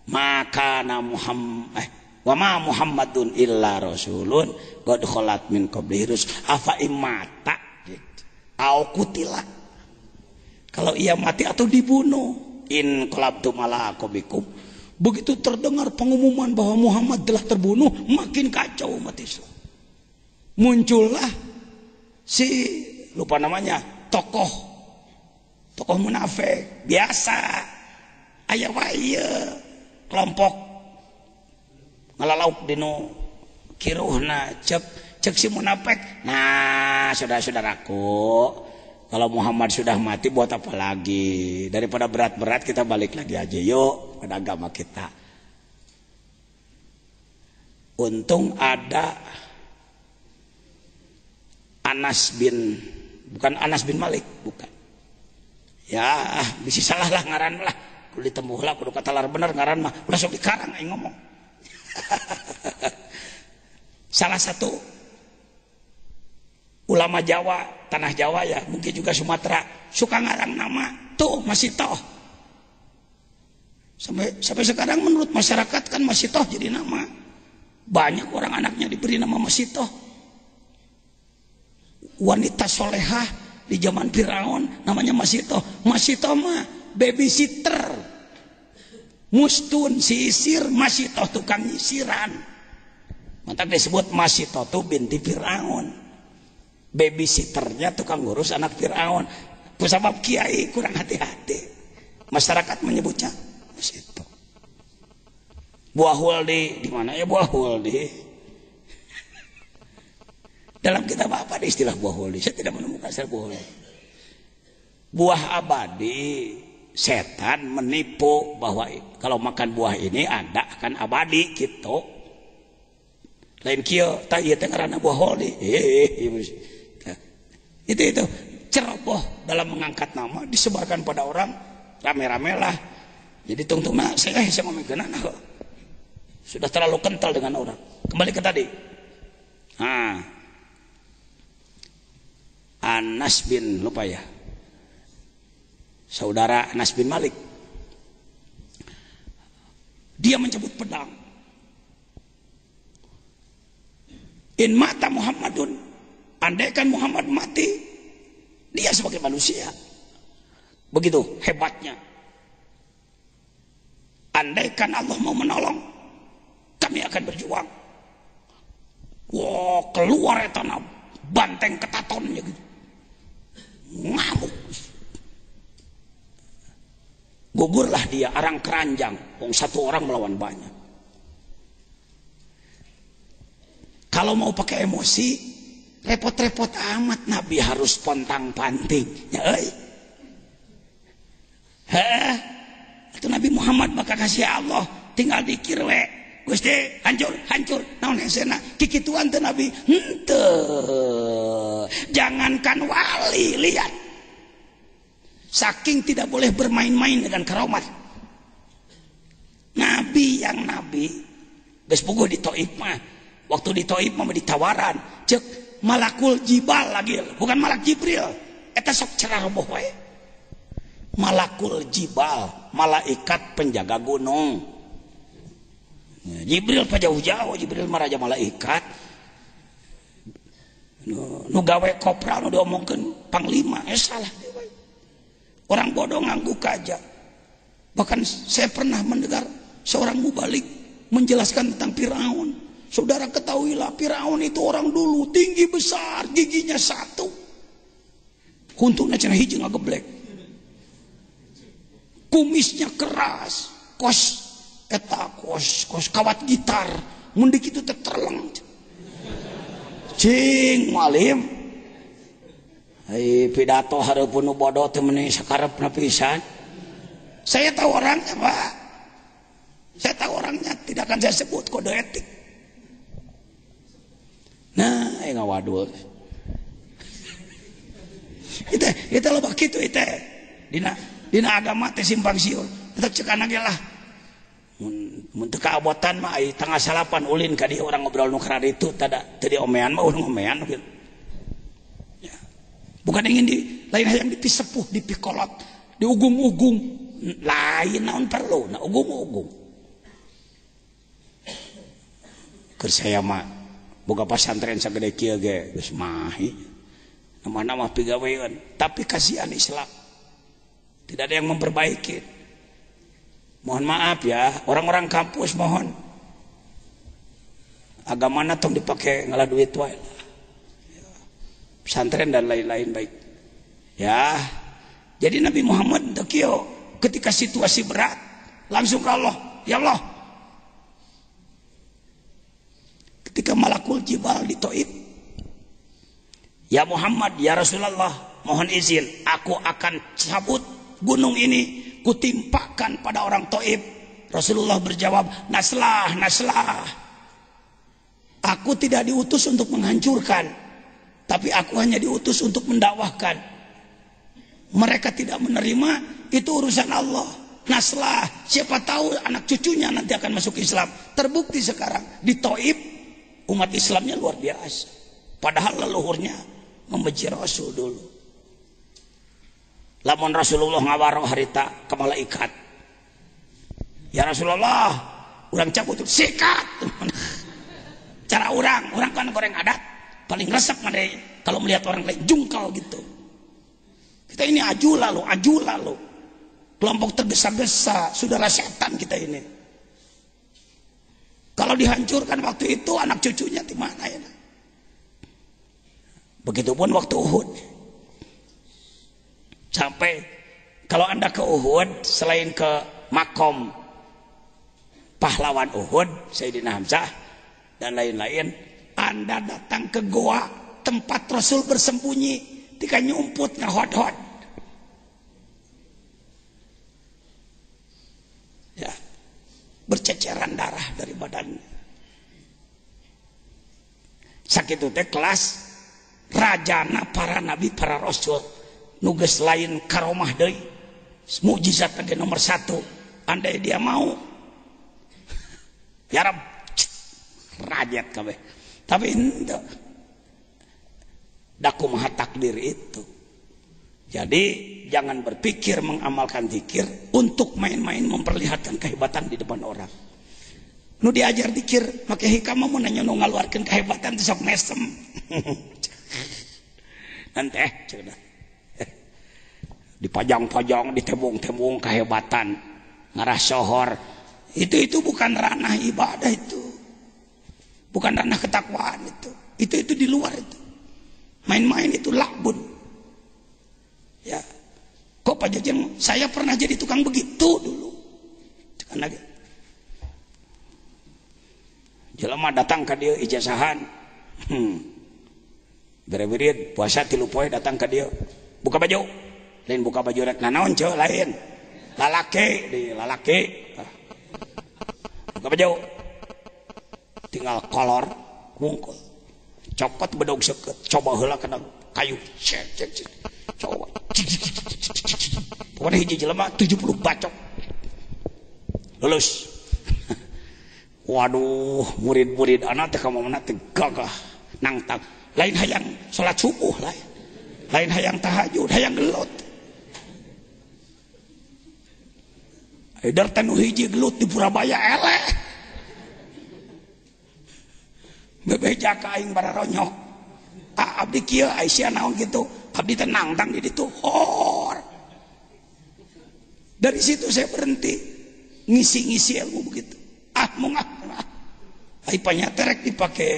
maka Muhammad wa ma Muhammadun illa rasulun qad khalat min qablihi rusul afa imata au kutila. Kalau ia mati atau dibunuh, in qalabtum ala aqabikum. Begitu terdengar pengumuman bahwa Muhammad telah terbunuh, makin kacau umat Islam. Muncullah si lupa namanya, tokoh munafik biasa, aya wae kelompok ngalalauk dinu kiruhna cek si munafik. Nah, saudara-saudaraku, kalau Muhammad sudah mati buat apa lagi? Daripada berat-berat kita balik lagi aja yuk pada agama kita. Untung ada bukan Anas bin Malik, bukan. Ya, bisa salah lah ngaran lah. Kudu ditembuh lah, kudu katalar bener ngaran mah. Udah sok dikarang aing ngomong. Salah satu ulama Jawa, tanah Jawa ya, mungkin juga Sumatera, suka ngarang nama tuh Masitoh. Sampai sekarang menurut masyarakat kan Masitoh jadi nama. Banyak orang anaknya diberi nama Masitoh. Wanita solehah di zaman Firaun namanya Masitoh. Masitoh mah babysitter, mustun sisir, Masitoh tukang nyisiran. Maka disebut Masitoh tuh binti Firaun. Babysitternya tukang ngurus anak Firaun. Sebab kiai kurang hati-hati, masyarakat menyebutnya Masitoh. Buah huldi di mana ya buah huldi? Dalam kitab apa ada istilah buah huldi? Saya tidak menemukan istilah buah huldi. Buah abadi, setan menipu bahwa kalau makan buah ini Anda akan abadi gitu. Lain kieu tah ieu teh ngaranna buah huldi. Itu ceroboh dalam mengangkat nama, disebarkan pada orang rame-rame lah. Jadi tungtungna saya ngomongkeun kok. Sudah terlalu kental dengan orang. Kembali ke tadi. Nah, Anas bin lupa ya, saudara Anas bin Malik, dia mencabut pedang. In mata Muhammadun, andaikan Muhammad mati, dia sebagai manusia. Begitu hebatnya. Andaikan Allah mau menolong, kami akan berjuang. Wah, keluar ya tanah banteng ketatonnya gitu. Ngamuk. Gugurlah dia arang keranjang. Satu orang melawan banyak. Kalau mau pakai emosi, repot-repot amat. Nabi harus pontang-panting. Ya, itu Nabi Muhammad maka kasih Allah tinggal dikir we. Gusti hancur naon hesena kikituan teh Nabi henteu. Jangankan wali, lihat saking tidak boleh bermain-main dengan karamat Nabi geus puguh di Thaif mah. Waktu di Thaif mah ditawaran cek malakul jibal lagi, bukan malak Jibril, eta sok cerah roboh wae. Malakul jibal, malaikat penjaga gunung. Jibril pa jauh-jauh, Jibril mah raja malaikat. Nu gawe kopral nu diomongkeun panglima, salah dewe. Orang bodoh ngangguk aja. Bahkan saya pernah mendengar seorang mubalik menjelaskan tentang Firaun. Saudara ketahuilah Firaun itu orang dulu tinggi besar, giginya satu. Huntuna cenah hiji ngageblek. Kumisnya keras, kos kawat gitar mun di kitu teh terleng. Cing malim pidato hareupeun nu bodoh teh meuni sakarepna pisan. Saya tahu orangnya, Pak. Saya tahu orangnya, tidak akan saya sebut kode etik. Nah, ngawadul. Itu loba kitu itu. Dina agama teh simpang siur. Tetep cekana ge lah. Mun teu kaabotan mah ai tanggal 8 ulin ka dieu orang ngobrol nu karari itu teu diomean mah urang ngomean gitu. Ya. Bukan ingin lain hayang dipisepuh, dipikolot, diugung-ugung. Lain naon perlu, na ugung-ugung. Keur saya mah boga pasantren sagede kieu ge geus mahi. Nama-nama pigawean, tapi kasihan Islam. Tidak ada yang memperbaiki. Mohon maaf ya, orang-orang kampus mohon. Agamana tong dipakai ngalah duit wae. Pesantren dan lain-lain baik. Ya. Jadi Nabi Muhammad teu kieu ketika situasi berat langsung ke Allah, ya Allah. Ketika Malakul Jibal di Taif, ya Muhammad, ya Rasulullah, mohon izin, aku akan cabut gunung ini, kutimpakan pada orang Taif. Rasulullah berjawab, naslah, naslah. Aku tidak diutus untuk menghancurkan, tapi aku hanya diutus untuk mendakwahkan. Mereka tidak menerima, itu urusan Allah. Naslah, siapa tahu anak cucunya nanti akan masuk Islam. Terbukti sekarang di Taif umat Islamnya luar biasa. Padahal leluhurnya membenci Rasul dulu. Lamun Rasulullah ngawaroh harita ke malaikat, ya Rasulullah, urang cabut sikat. Cara orang kan goreng adat paling resep mana kalau melihat orang lain jungkal gitu. Kita ini aju lalu kelompok tergesa-gesa, saudara setan kita ini. Kalau dihancurkan waktu itu anak cucunya di mana ya? Begitupun waktu Uhud. Sampai kalau Anda ke Uhud, selain ke makom pahlawan Uhud, Sayyidina Hamzah dan lain-lain, Anda datang ke goa tempat Rasul bersembunyi, tika nyumput ngahod-hod. Ya, berceceran darah dari badannya. Sakitu teh kelas rajana para nabi, para rasul, nugas lain karomah deui, mukjizat teh nomor 1. Andai dia mau, ya Rab, rajat kabeh. Tapi ente daku maha takdir itu. Jadi jangan berpikir mengamalkan zikir untuk main-main memperlihatkan kehebatan di depan orang. Nu diajar zikir make hikmah mun nanya nu ngaluarkeun kehebatan teh sok mesem. Nanti cenah. Dipajang-pajang, ditembung-tembung kehebatan, ngarah sohor. Itu bukan ranah ibadah itu. Bukan ranah ketakwaan itu. Itu di luar itu. Main-main itu lakbun. Ya, kok Pak Jajang, saya pernah jadi tukang begitu dulu. Karena jelema datang ke dia ijazahan, bere-bere puasa 3 poe datang ke dia, buka baju, lain buka baju rek nanaon ceu lain, lalaki, buka baju, tinggal kolor, wungkul, copot bedog seket, coba heula kena kayu, cek. Coba pokoknya hiji jelema 70 bacok lulus. Waduh, murid-murid anak teh kamana teh gagah nangtang, lain hayang salat subuh, lain hayang tahajud, hayang gelut. Edar teh nu hiji gelut di Purabaya eleh bebeja ka aing bara ronyok. Abdi kieu Aisyah naon gitu, abdi tenang tang di ditu hor. Dari situ saya berhenti ngisi ilmu begitu. Ai panyaterek dipake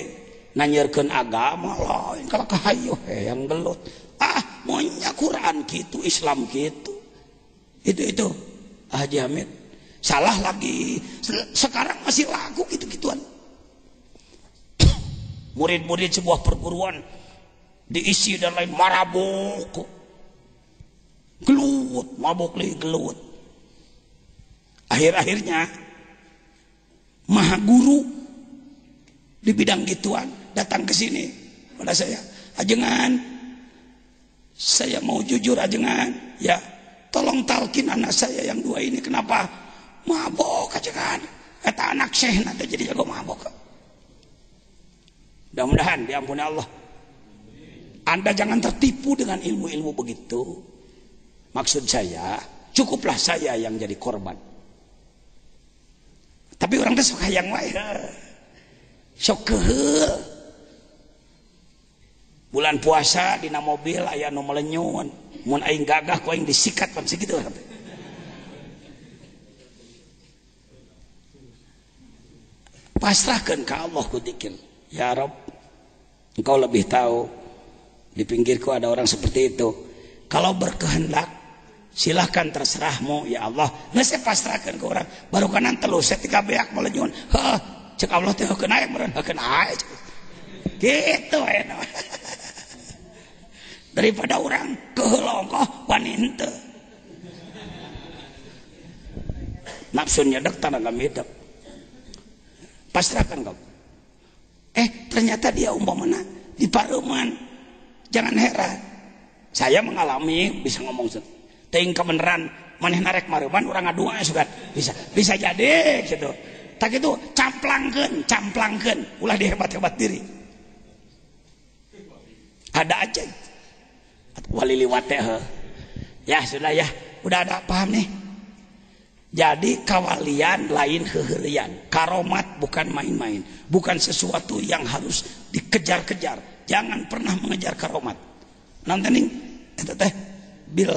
nanyerkeun agama lain kalau kahayu yang gelut. Monya Quran gitu, Islam gitu. Itu Haji Hamid. Salah lagi. Sekarang masih laku gitu-gituan. Murid-murid sebuah perguruan diisi dan lain marabok, gelut, mabok lagi gelut. Akhir-akhirnya maha guru di bidang gituan datang ke sini pada saya, ajengan, saya mau jujur ajengan, ya tolong talkin anak saya yang 2 ini kenapa mabok ajengan, kata anak syekh nanti jadi jago mabok. Mudah-mudahan diampuni Allah. Anda jangan tertipu dengan ilmu-ilmu begitu. Maksud saya, cukuplah saya yang jadi korban. Tapi orang teh sok hayang wae. Sok keheul. Bulan puasa dina mobil aya nu melenyun. Mun aing gagah ku aing disikat pan sakitu. Pasrahkeun ka Allah ku dzikir. Ya Rabb, Engkau lebih tahu. Di pinggirku ada orang seperti itu. Kalau berkehendak silahkan terserahmu ya Allah. Nggak saya pasrahkan ke orang. Baru kanan telu saya 3 beak melenyun. Cek Allah teh kena air meren kena air. Gitu enak. Daripada orang kehelongkoh panin teu. Nafsunya dek tanah gamidek. Pasrahkan kau. Ternyata dia umpamana di pareuman. Jangan heran. Saya mengalami bisa ngomong ting kebenaran maneh narek maruman orang ngadua sugan bisa jadi gitu. Tak itu camplangkeun ulah dihebat-hebat diri. Ada aja wali liwat teh. Ya sudah ya, udah ada paham nih. Jadi kawalian lain heuheulian. Karomat bukan main-main, bukan sesuatu yang harus dikejar-kejar. Jangan pernah mengejar karomat. Nanti nih eta teh bil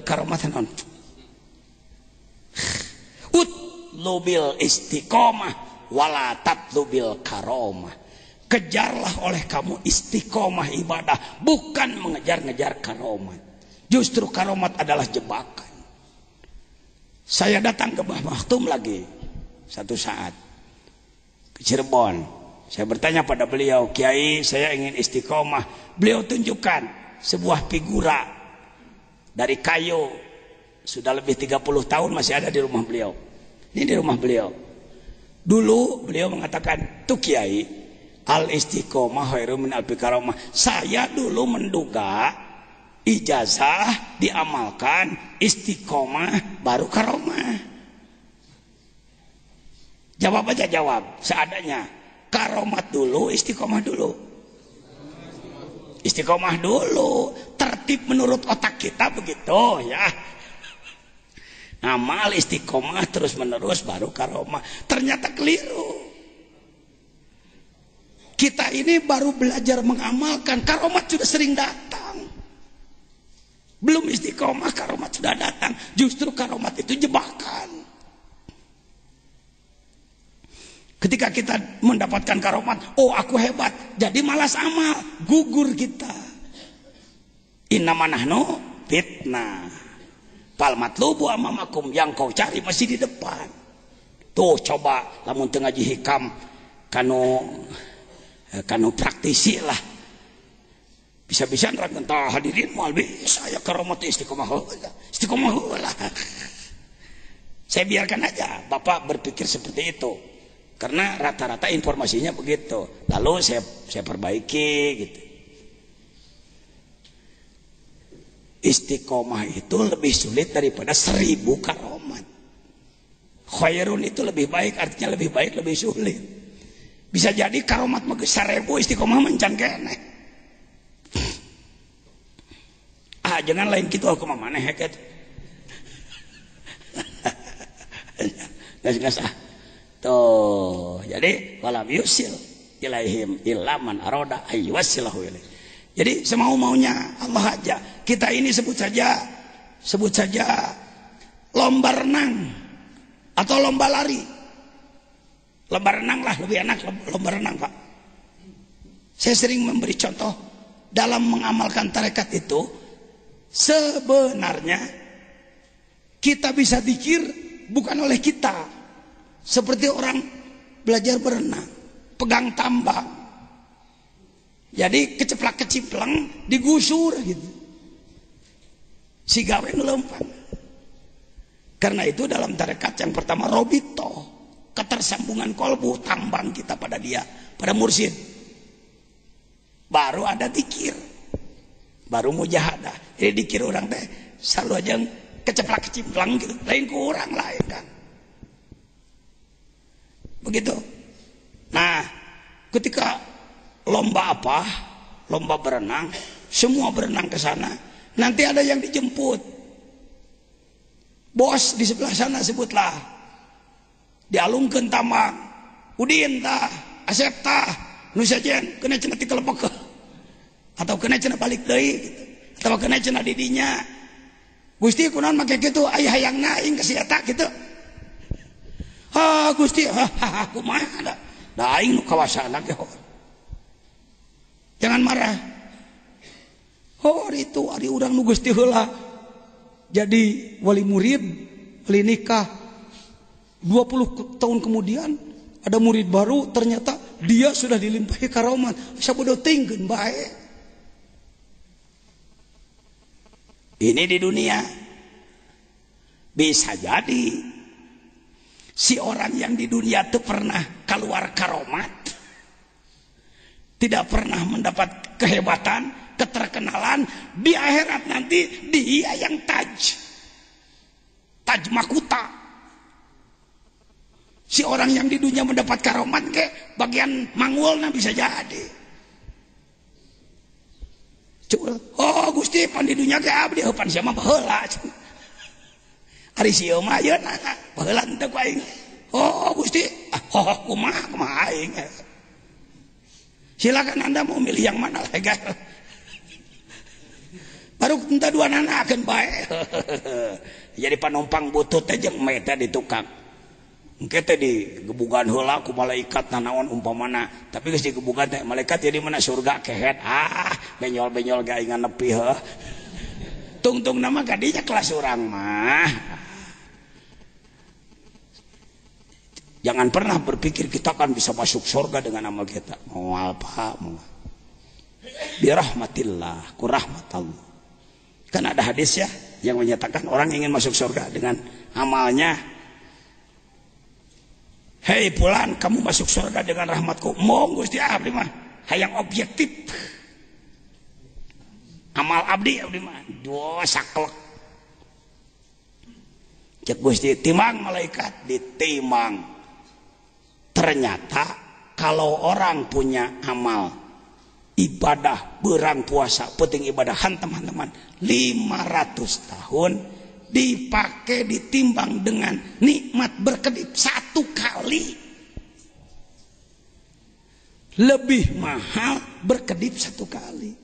karomat non utlubil istiqomah wala tatlubil karomah. Kejarlah oleh kamu istiqomah ibadah, bukan mengejar-ngejar karomat. Justru karomat adalah jebakan. Saya datang ke Mbah Maktum lagi satu saat ke Cirebon. Saya bertanya pada beliau, Kiai saya ingin istiqomah. Beliau tunjukkan sebuah figura dari kayu, sudah lebih 30 tahun masih ada di rumah beliau. Ini di rumah beliau. Dulu beliau mengatakan, tuh Kiai, al istiqomah khairum min alfi karamah. Saya dulu menduga ijazah diamalkan, istiqomah baru karamah. Jawab aja, jawab seadanya. Karomat dulu, istiqomah dulu. Istiqomah dulu, tertib menurut otak kita begitu ya. Amal istiqomah terus menerus baru karomah. Ternyata keliru. Kita ini baru belajar mengamalkan, karomat sudah sering datang. Belum istiqomah, karomat sudah datang. Justru karomat itu jebakan. Ketika kita mendapatkan karomat, oh aku hebat, jadi malas amal, gugur kita. Innama nahnu fitnah. Fal matlubu amamakum, yang kau cari masih di depan. Tuh coba lamun teu ngaji hikam kanu praktisi lah. Bisa-bisa nerangkeun tah hadirin moal bisa ya karomat istiqomah heula. Istiqomah heula. Saya biarkan aja Bapak berpikir seperti itu. Karena rata-rata informasinya begitu. Lalu saya perbaiki gitu. Istiqomah itu lebih sulit daripada 1000 karomat. Khairun itu lebih baik, artinya lebih baik, lebih sulit. Bisa jadi karomat mah 1000, istiqomah mencan keneh. Jangan lain gitu aku mah maneh heket. Gas tuh, jadi walam yusil ilaihim ilaman aroda ayyusilahu ilaih. Jadi semau-maunya Allah aja. Kita ini sebut saja lomba renang atau lomba lari. Lomba renang lah lebih enak, lomba renang Pak. Saya sering memberi contoh dalam mengamalkan tarekat itu, sebenarnya kita bisa zikir bukan oleh kita. Seperti orang belajar berenang, pegang tambang. Jadi keceplak kecipleng digusur gitu. Si gawe ngelempang. Karena itu dalam tarekat yang pertama robito, ketersambungan kolbu, tambang kita pada dia, pada mursyid. Baru ada dikir, baru mujahadah. Jadi dikir orang teh selalu aja keceplak kecipleng gitu, lain kurang lain kan. Begitu. Nah, ketika lomba apa? Lomba berenang, semua berenang ke sana. Nanti ada yang dijemput. Bos di sebelah sana sebutlah. Dialungkeun tamang. Udin tah, Asep tah, nu sajen kena cenah ti kelepek. Atau kena cenah balik deui gitu. Atau kena cenah di dinya. Gusti kunaon make kitu? Aya hayangna aing ka si eta kitu. Ha Gusti, kumaha da? Da aing nu kawasana ge. Jangan marah. Oh itu hari orang nu Gusti heula jadi wali murid, wali nikah. 20 tahun kemudian ada murid baru, ternyata dia sudah dilimpahi karomat. Sabodo tingkeun bae. Ini di dunia. Bisa jadi si orang yang di dunia itu pernah keluar karomat, tidak pernah mendapat kehebatan, keterkenalan, di akhirat nanti dia yang taj makuta. Si orang yang di dunia mendapat karomat ke bagian mangulna bisa jadi. Oh Gusti pan di dunia ke abdi pan siapa baheula. Ari sieu mah ayeuna baheula teh ku aing. Oh Gusti, kumaha aing. Silakan Anda mau milih yang mana lagi. Baru entah dua nana akan baik. Jadi penumpang butut aja meta di tukang. Kita di gebugan heula ku malaikat nanaon umpamana, tapi geus di gebugan teh malaikat jadi mana surga kehet. Benyol-benyol ge aing nepi heuh. Tungtung nama kadinya kelas urang mah. Jangan pernah berpikir kita akan bisa masuk surga dengan amal kita. Moal apa? Birahmatillah, ku rahmat Allah. Kan ada hadis ya yang menyatakan orang ingin masuk surga dengan amalnya. Hei Fulan, kamu masuk surga dengan rahmatku. Mong Gusti abdi mah hayang objektif. Amal abdi mah dua saklek. Cek Gusti timang malaikat ditimang. Ternyata kalau orang punya amal ibadah berang puasa penting ibadahan teman-teman 500 tahun dipakai ditimbang dengan nikmat berkedip 1 kali lebih mahal berkedip 1 kali.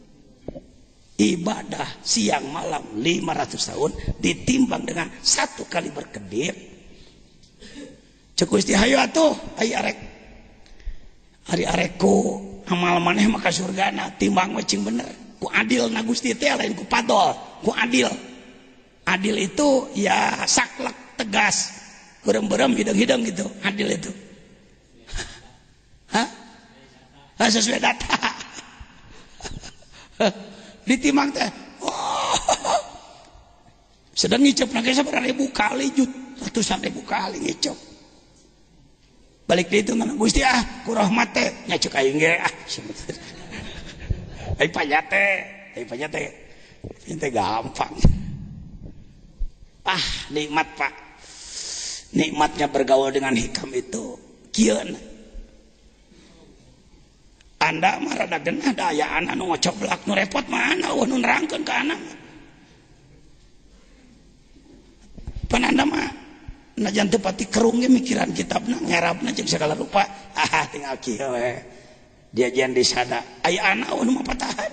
Ibadah siang malam 500 tahun ditimbang dengan 1 kali berkedip. Cek Gusti hayu atuh ai arek ari arekku amal maneh maka surgana timbang we cing bener ku adil na Gusti teh lain ku padol ku adil. Adil itu ya saklek tegas berem-berem hidung-hidung gitu adil itu. Hah? Sesuai data. Ditimbang teh sedang ngicep nage sabaraha ribu kali ratusan ribu kali ngicep. Balik dia itu ngana Gusti ku rahmat teh nya ceuk aing ge ai panyate gampang. Nikmat Pak, nikmatnya bergaul dengan hikam itu kieu. Anda mah rada genah da aya anak nu ngocoblak nu repot mana nu nerangkeun ka anak. Pan Anda mah najan teu pati kerungnya mikiran kitabna ngarabna jeung segala rupa tinggal kieu we diajian disada aya anak nu mapatahan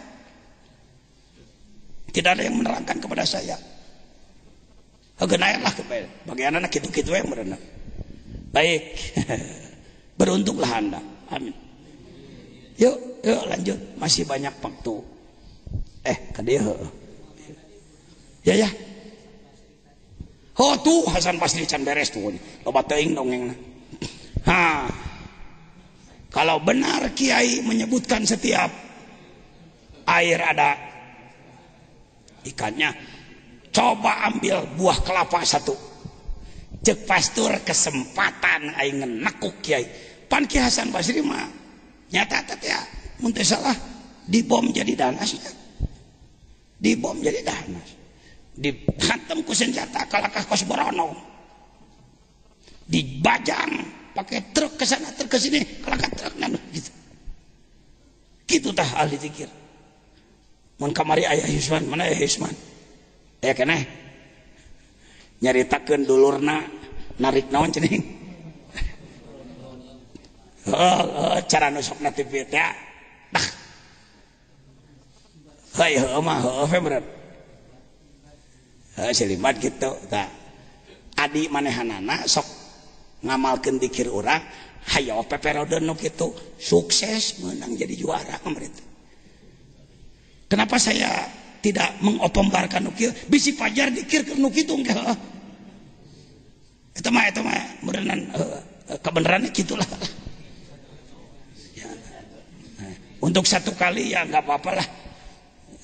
tidak ada yang menerangkan kepada saya heugeuna lah bagianna kitu-kitu we meureuna baik. Beruntunglah Anda, amin. Yuk lanjut, masih banyak waktu ka dieu ya. Oh tuh Hasan Basri can beres tuh loba teuing dongengna. Kalau benar Kiai menyebutkan setiap air ada ikannya. Coba ambil buah kelapa satu. Cek pastur kesempatan aing nekuk kiai. Pan Ki Hasan Basri mah nyata ya mun teu salah dibom jadi danas. Dibom jadi danas. Dihantam ku senjata kalakah kos borono. Dibajang pakai truk ke sana truk ke sini kalakah truk gitu. Gitu tah ahli zikir. Mun kamari aya Hisman, mana aya Hisman? Aya keneh. Nyaritakeun dulurna narik naon cening. Cara nusukna ti pieu teh. Dah. Heuh mah heuh berat. Selimat gitu tah. Adi manehanana sok ngamalkeun zikir urang, hayo peperode nu kitu sukses menang jadi juara pemerintah. Kenapa saya tidak mengopembarkan nu kieu? Bisi pajar zikir ke nu kitu engke heuh. Eta mah beneran kebenarannya gitulah. Ya. Untuk satu kali ya enggak apa-apa lah.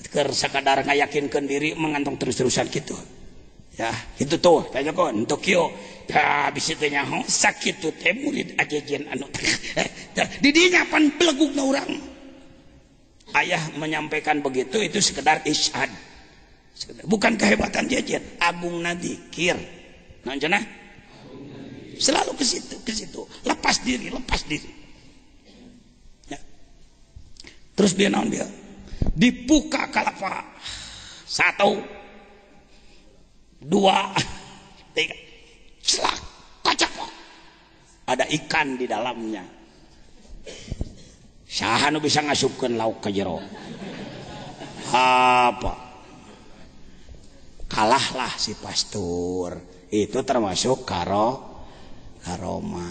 Keur sakadar ngayakinkeun diri mengantong terus-terusan gitu. Ya, itu tuh tanya kok untuk kieu. Ya bisi teh nyaho sakitu teh murid ajejen anu. Di dinya pan belegugna urang. Ayah menyampaikan begitu itu sekedar isyad. Bukan kehebatan jejen, agungna zikir. Naon cenah? Selalu ke situ. Lepas diri. Ya. Terus dia naon dia? Dibuka kalapa 1 2 3 selak kocak ada ikan di dalamnya. Saha nu bisa ngasupkeun lauk ka jero? Apa? Kalahlah si pastur. Itu termasuk karoma.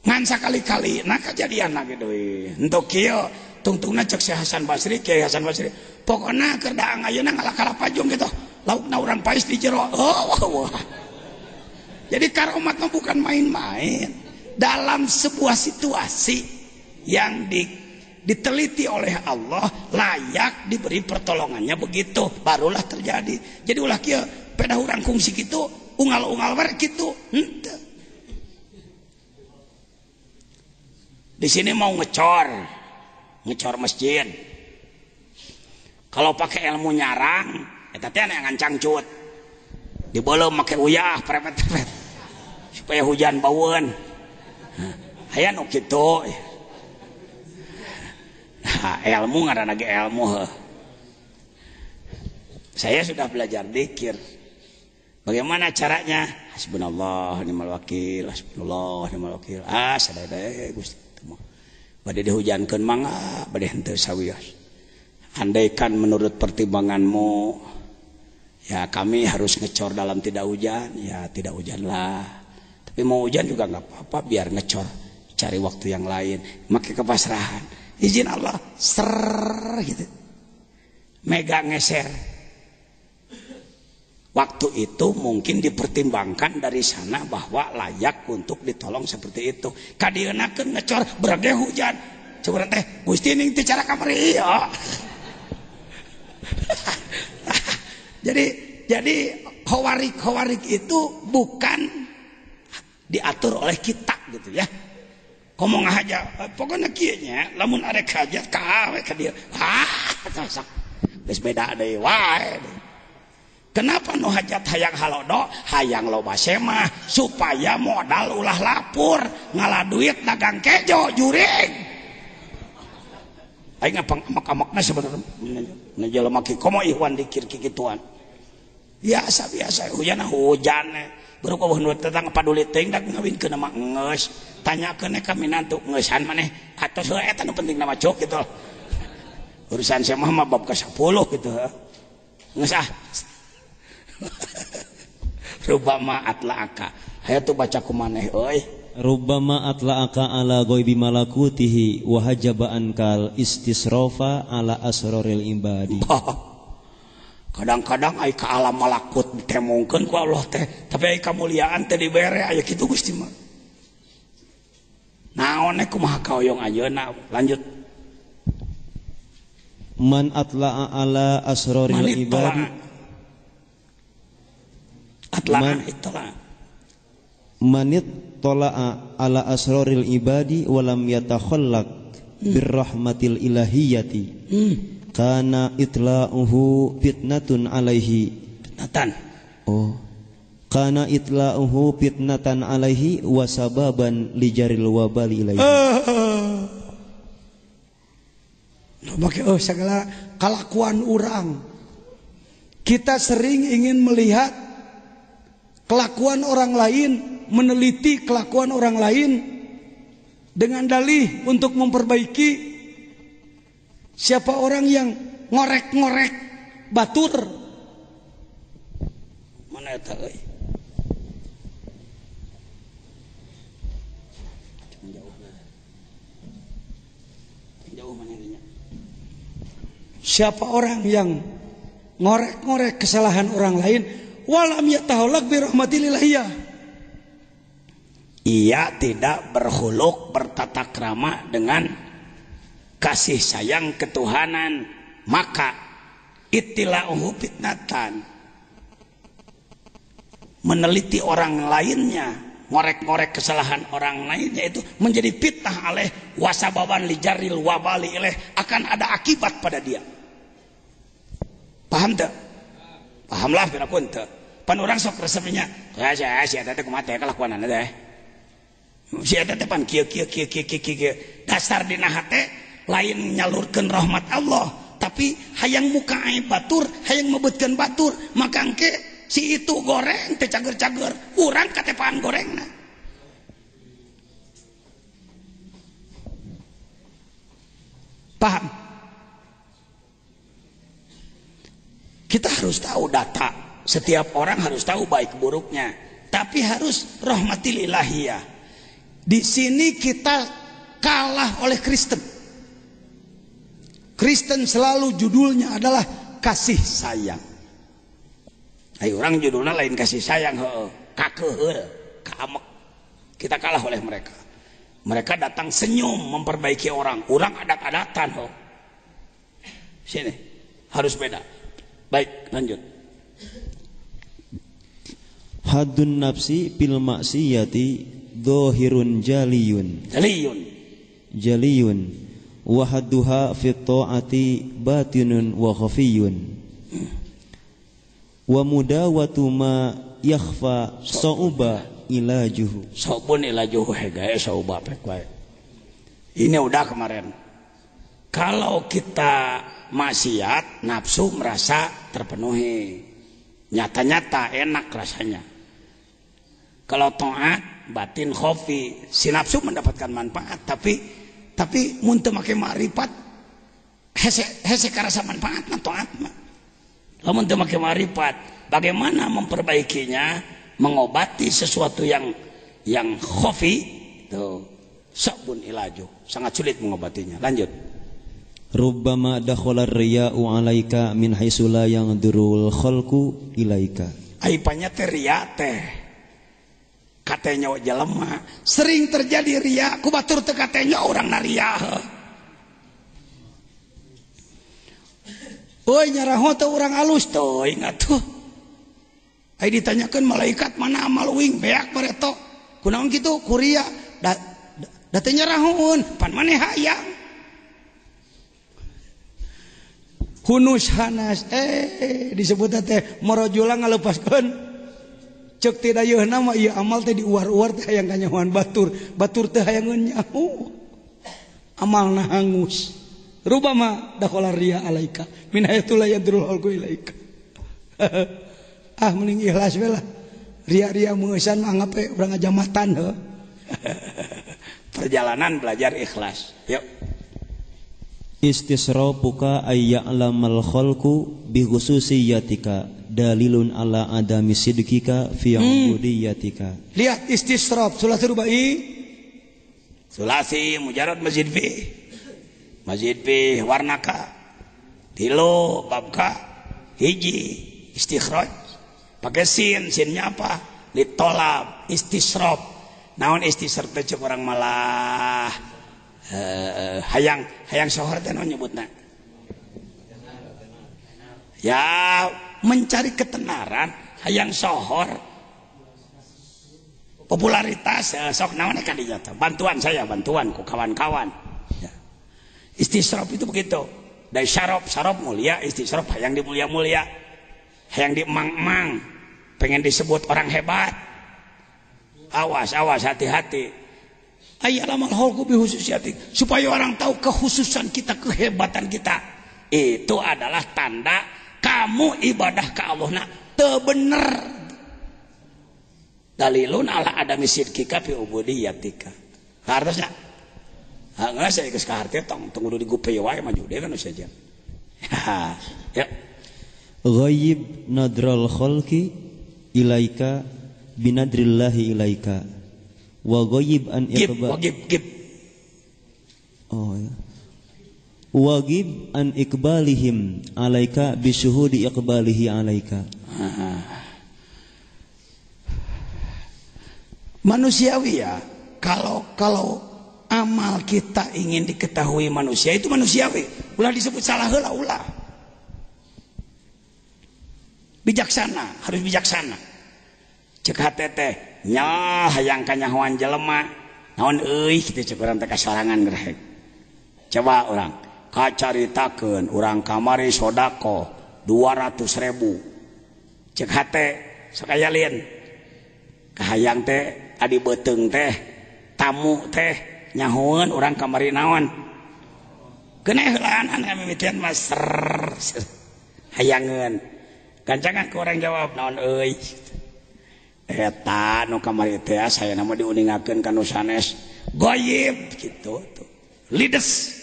Ngan sakali-kali nah kejadian lagi deui. Untuk kieu tungtungna cek si Hasan Basri, Kiai Hasan Basri. Pokona keur daang ayeuna ngalah pajong gitu. Laukna urang pais di jero. Oh. Jadi karomat mah bukan main-main. Dalam sebuah situasi yang diteliti oleh Allah layak diberi pertolongannya begitu barulah terjadi. Jadi ulah kieu peda urang kungsi kitu unggal-unggal wer kitu. Henteu. Di sini mau ngecor masjid. Kalau pakai ilmu nyarang, eta teh anu ngancangcut. Dibeuleum make uyah prepet-prepet. Supaya hujan baueun. Aya nu kitu. Nah, ilmu ngaranna ge ilmu. Saya sudah belajar zikir. Bagaimana caranya? Hasbunallah ni'mal wakil, hasbunallah ni'mal wakil. Sadaya Gusti. Bade dihujankeun mangga, bade henteu sawios. Andaikan menurut pertimbanganmu, ya kami harus ngecor dalam tidak hujan, ya tidak hujanlah. Tapi mau hujan juga nggak apa-apa, biar ngecor, cari waktu yang lain, make kepasrahan. Izin Allah, gitu. Mega ngeser. Waktu itu mungkin dipertimbangkan dari sana bahwa layak untuk ditolong seperti itu. Kadienakeun ngecor berage hujan. Coba teh Gusti ning teu cara kamari ya. Jadi khawarik itu bukan diatur oleh kita gitu ya. Ngomong aja pokoknya kieu nya lamun arek hajat kawe ka dieu. Sok. Geus beda deui wae. Kenapa nu hajat hayang halodo, hayang loba semah supaya modal ulah lapur, ngalah duit dagang kejo juring. Aing amak-amakna sebenarnya jelema ki komo ihwan dikir kikituan. Biasa hujan baru kau nu tetang paduli teuing dak ngawinkeun mah geus. Tanyakeun ka minantu ngeusan maneh atos heuh eta nu penting nama cok gitu. Urusan semah mah bab ke-10 gitu. Geus Rubama atla'aka. Hayo tuh baca kumaneh euy. Rubama atla'aka ala ghaibi malakutihi wa hajaba ankal istisrafa ala asraril ibadi. Kadang-kadang ai ka alam malakut ditemongkeun ku Allah teh, tapi ai kamuliaan teh dibere aya kitu Gusti mah. Naon kumaha kaoyong ayeuna lanjut. Man atla'a ala asraril ibadi manit tola'a ala asraril ibadi walam yatakhallaq birrahmatil ilahiyyati kana itla'uhu fitnatun alaihi kana itla'uhu fitnatan alaihi wa sababan lijaril wabali ilaihi. Segala kelakuan orang, kita sering ingin melihat kelakuan orang lain, meneliti kelakuan orang lain dengan dalih untuk memperbaiki. Siapa orang yang ngorek-ngorek batur, mana eta euy? Siapa orang yang ngorek-ngorek kesalahan orang lain, walam yatakhallaq bi rahmatillah, ia tidak berhuluk bertata krama dengan kasih sayang ketuhanan, maka ittila'uhu fitnatan, meneliti orang lainnya, ngorek-ngorek kesalahan orang lainnya itu menjadi fitnah alaih wasababan lijaril wabali ilaih, akan ada akibat pada dia. Paham tak? Pahamlah pirakun tak? Pan orang sok resepnya, saya teh kumaha teh kelakuan anda teh. Si eta teh pan kieu dasar dina hate lain nyalurkeun rahmat Allah, tapi hayang muka aib batur, hayang mebetkeun batur, maka engke si itu goreng teh cager-cager, urang katepaan gorengna. Paham? Kita harus tahu data, setiap orang harus tahu baik buruknya, tapi harus rahmatil ilahiyah. Di sini kita kalah oleh Kristen. Kristen selalu judulnya adalah kasih sayang. Ayo orang judulnya lain kasih sayang, kakeheul, kaamek. Kita kalah oleh mereka. Mereka datang senyum memperbaiki orang adat-adatan. Sini harus beda. Baik, lanjut. Haddun nafsi bil maksiyati dhahirun jaliyun wa hadduha fit ta'ati batinun wa khafiyun wa mudawatu ma yakhfa sauba ilajuhu. Saubun ilajuhu hegae sauba pek wae. Ini udah kemarin. Kalau kita maksiat, nafsu merasa terpenuhi, nyata-nyata enak rasanya. Kalau taat, batin khofi, si nafsu mendapatkan manfaat, tapi mun teu make ma'rifat hese karasa manfaat na taat mah. Lamun teu make ma'rifat, bagaimana memperbaikinya, mengobati sesuatu yang khofi, tuh sabun ilaju, sangat sulit mengobatinya. Lanjut. Rubbama dakhala ar-riya'u 'alaika min haitsu la yandurul khalqu ilaika. Aipanya teh riya teh. Katanya jelema sering terjadi riya, ku batur teh katanya orang na riya. Euy nyaraho teh urang alus teh ingat tuh. Ai ditanyakeun malaikat mana amal uing beak bareto. Kunaon kitu ku riya. Da teh nyarahoun pan maneh hayang. Hunus hanas disebut teh marajula ngalepaskeun ceuk ti dayeuna mah ieu amal teh diuar-uar teh hayang kanyahoan batur teh hayang nyaho amalna hangus. Rubama dakhala riya alaika min haitsu la yadrul alqu ilaika. Mending ikhlas we lah. Ria-ria meusan mah anggap urang ngajamatan heuh. Perjalanan belajar ikhlas. Yuk. Istisrafuka ayya'lamal khalqu bi khususiyatika dalilun ala adami sidqika fi ubudiyatika. Lihat istisraf sulasi rubai. Sulasi mujarrad masjid fi warnaka. Tilu babka hiji istikhraj. Pakai sinnya apa? Litolab istisraf. Naon istisraf teh cek orang malah hayang sohor teh naon nyebutna? Ya mencari ketenaran hayang sohor popularitas sok naon ka dinya bantuan ku kawan-kawan ya. Istisraf itu begitu dari syarab mulia, istisraf hayang dimulia-mulia, hayang diemang-emang, pengen disebut orang hebat. Awas hati-hati. Ayyalamal khalqu bi khususiyati, supaya orang tahu kekhususan kita, kehebatan kita. Itu adalah tanda kamu ibadah ke Allah na teu bener. Dalilun ala adami sidqika fi ubudiyatika. Hartosna. Geus saya geus kaharti tong kudu digupeu wae maju deui kan saja. Ya. Ghaib nadral khalqi ilaika binadrillahi ilaika wa ghaib an iqba wagib an iqbalihim alaika bisyuhudi iqbalihi alaika. Manusiawi ya, kalau amal kita ingin diketahui manusia itu manusiawi, ulah disebut salah heula ulah. Bijaksana, harus bijaksana. Cek hate teh nya hayang kanyahoan jelema naon euy kitu cek urang teh kasorangan gereh. Coba urang kacaritakeun urang kamari sodako 200.000 cek hate sok aya lien kahayang teh adi beuteung teh tamu teh nyahoeun urang kamari naon keneh heulaan anu mimitian mas hayangeun gancangan ku urang jawab naon euy eta nu kamari teh saya nama diuningakeun ka nu sanes ghaib kitu tuh lides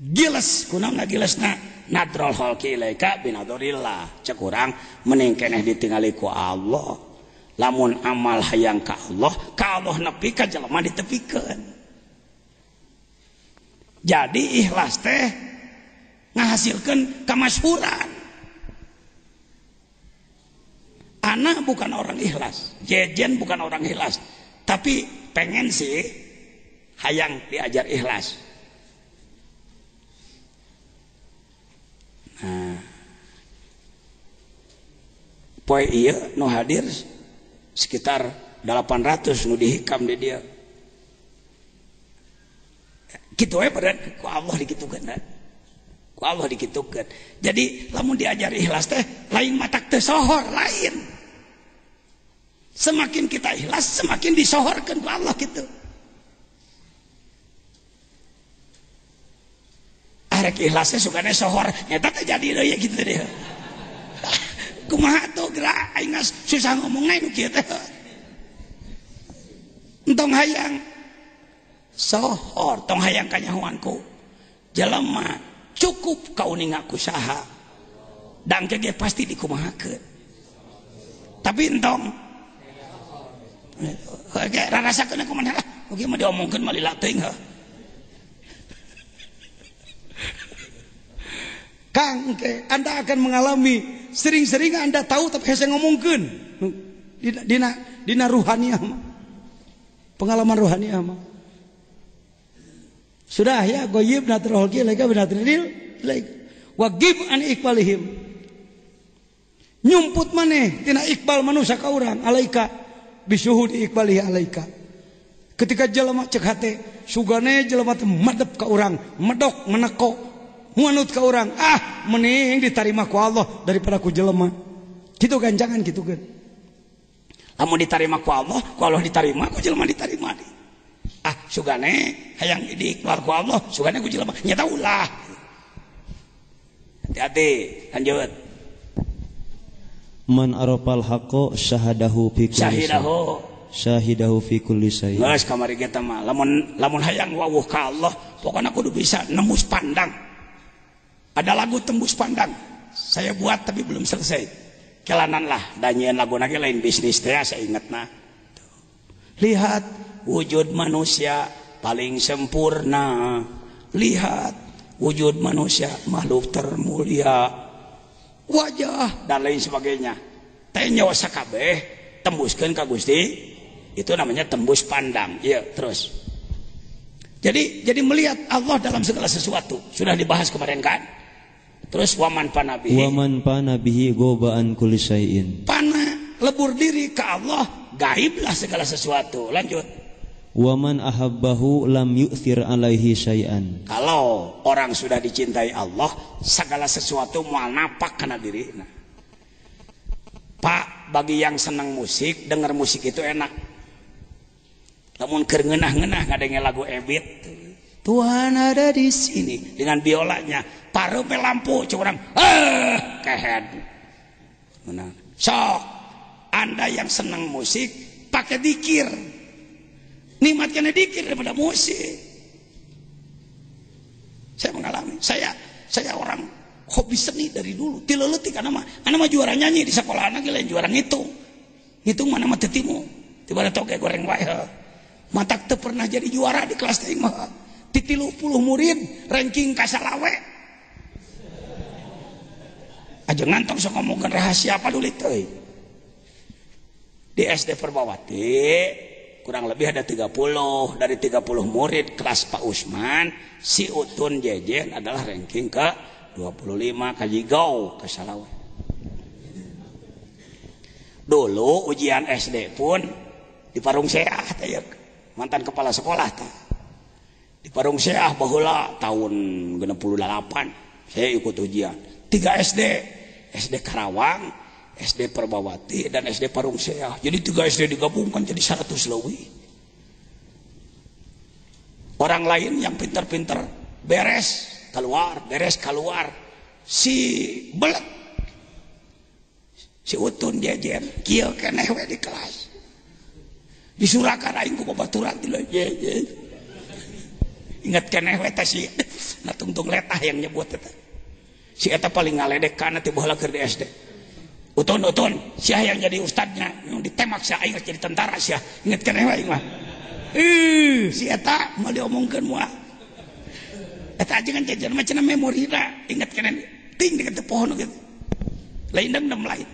giles kunaon gilesna nadrol khalqi ilaika binadrillah cek urang mending keneh ditingali ku Allah lamun amal hayang ka Allah nepi ka jelema ditepikeun. Jadi ikhlas teh ngahasilkeun kamasyhuran. Ana bukan orang ikhlas, jejen bukan orang ikhlas, tapi pengen sih hayang diajar ikhlas. Nah, poe ieu nu hadir sekitar 800 nu dihikam di dia. Kitu we beureun ku Allah dikitukeun. Ku Allah dikitukeun. Jadi lamun diajar ikhlas teh lain matak teu sohor lain. Semakin kita ikhlas semakin disohorkeun ku Allah kitu. Arek ikhlasnya sukane sohor eta teh jadi deui kitu teh. Kumaha tuh gerak aing susah ngomongna nu kieu teh. Entong hayang sohor, tong hayang kanyahoanku. Jelema cukup kauningaku saha. Dangke ge pasti dikumahakeun. Tapi entong ge rarasakeun aku mah oge mah diomongkeun mah lila teuing heuh. Kang, Anda akan mengalami sering-sering Anda tahu tapi hese ngomongkeun dina ruhaniah mah. Pengalaman ruhaniah mah. Sudah ya ghaib nadrul khalqi ilaika binadril ilaika wa gib an iqbalihim. Nyumput maneh tina iqbal manusia ka urang alaika bisyuhudi iqbalihi alaika. Ketika jelema cek hate sugane jelema teh madep ka urang, medok meneko munut ka urang, mending ditarima ku Allah daripada ku jelema. Kitu ganjangan kitu kan. Lamun ditarima ku Allah ditarima, ku jelema ditarima. Sugane hayang diikhlas ku Allah, sugane ku jelema nya ulah. Hati-hati, lanjut. Man arafal haqqo syahadahu fi kulli syahidahu fi kulli syai. Geus kamari kita mah lamun hayang wawuh ka Allah, pokona kudu bisa nembus pandang. Ada lagu tembus pandang saya buat tapi belum selesai kelanan lah danyeun laguna ge lain bisnis teh saya ingetna. Lihat wujud manusia paling sempurna, lihat wujud manusia makhluk termulia, wajah dan lain sebagainya teh nyawa sakabeh tembuskeun ka Gusti, itu namanya tembus pandang. Iya terus jadi melihat Allah dalam segala sesuatu sudah dibahas kemarin kan. Terus waman panabihi gobaan kulli syai'in. Pana lebur diri ke Allah, gaiblah segala sesuatu. Lanjut. Waman ahabbahu lam yu'thir alaihi syai'an. Kalau orang sudah dicintai Allah, segala sesuatu moal napak kana diri. Nah. Pak, bagi yang senang musik, dengar musik itu enak. Namun keur ngeunah-ngeunah ngadenge lagu Ebit. Tuhan ada di sini dengan biolanya, pareupe lampu curang, kehead. Nah, sok Anda yang senang musik pakai dikir, nikmatnya dikir daripada musik. Saya mengalami, saya orang hobi seni dari dulu, tileuleut karena mah juara nyanyi di sekolah anak lain juara ngitung mana mah tetimu, tiba-tiba toge goreng wae. Matak teu pernah jadi juara di kelas teh mah. Di 30 murid ranking kasalawe aja ngantong sok ngomongkeun rahasia apa dulu itu. Di SD Perbawati kurang lebih ada 30, dari 30 murid kelas Pak Usman, si Utun Jejen adalah ranking ke 25 kajigau kasalawe. Dulu ujian SD pun di Parung Seah teh mantan kepala sekolah teh. Di Parung Seah baheula tahun 68 saya ikut ujian 3 SD, SD Karawang, SD Perbawati dan SD Parung Seah. Jadi 3 SD digabungkan jadi 100 leuwih. Orang lain yang pintar-pintar beres keluar si belet si Utun Jejen kieu keneh we di kelas disurakan aing ku babaturan ti leuy. Ingat keneh we teh si nah tungtung letah yang nyebut eta. Si eta paling ngaledek kana teh baheula keur di SD. Utun sia yang jadi ustadnya yang ditembak sia aing jadi tentara sia. Ingat keneh we mah. Si eta mau diomongkeun moal. Eta ajengan jajan macam memorina. Ingat keneh ting di teu pohon gitu. Lain dendam lain.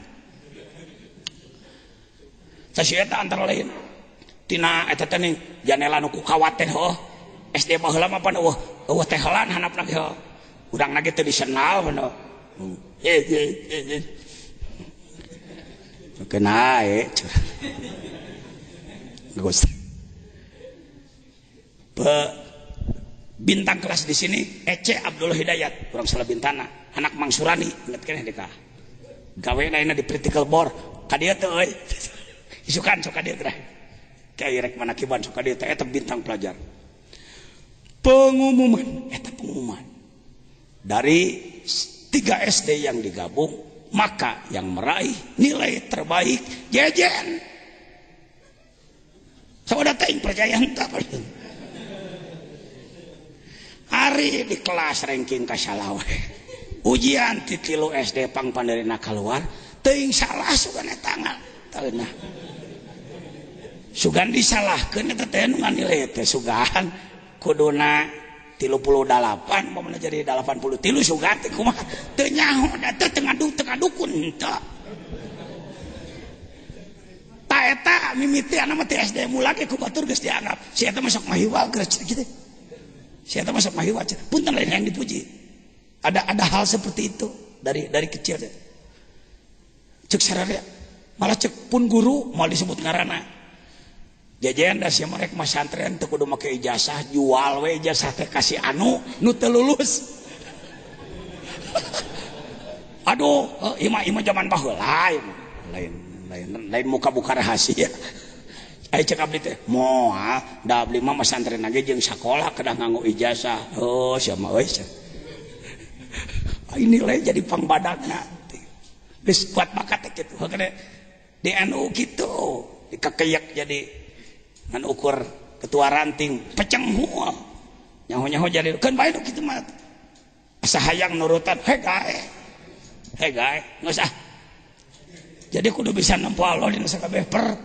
Si eta antara lain tina eta teh janela nu ku kawat teh SD baheula mah pan eueuh teh helan handapna ge urangna ge teu disenal pan. Kena Gus. Bintang kelas di sini Ece Abdullah Hidayat, urang salah bintana, anak Mang Surani, inget keneh deka. Gawe na di practical board, ka dieu teh euy. Isukan sok ka dieu teh. Kayak rek manakiban sok ka dieu teh eta bintang pelajar. Pengumuman dari 3 SD yang digabung, maka yang meraih nilai terbaik Jejen. Saudara teh percaya henteu hari di kelas ranking kasalawe ujian ti 3 SD pang pandarina keluar teuing salah sugan tanggal taeuna sugan disalahkeun eta teh nu nganilai teh sugan kuduna 38 mau jadi 83 sugan teh kumaha teu nyaho da teu tengah dukun henteu ta eta mimitian mah teh SD mulak ku batur geus dianggap si eta masuk mahiwal geus kitu si eta masuk mahiwal punten lain yang dipuji ada hal seperti itu dari kecil teh cek sararea malah cek pun guru mau disebut ngaranna Jejen da sia marek masantren teu kudu make ijazah jual we ijazah teh kasih anu nu teu lulus. Aduh, imah zaman baheula lain muka buka rahasia. Aya cek abdi teh moal da abdi mah masantren ge jeung sakola kedah nganggo ijazah. Oh sia mah euy sia. Ini lain jadi pangbadagna. Geus kuat bakat teh kitu. Hakana di NU kitu dikekeyak jadi ngan ukur ketua ranting peceng hual nyaho jadi kan bae kitu mah asa hayang nurutan he gae geus ah jadi kudu bisa nampu Allah dina sakabeh per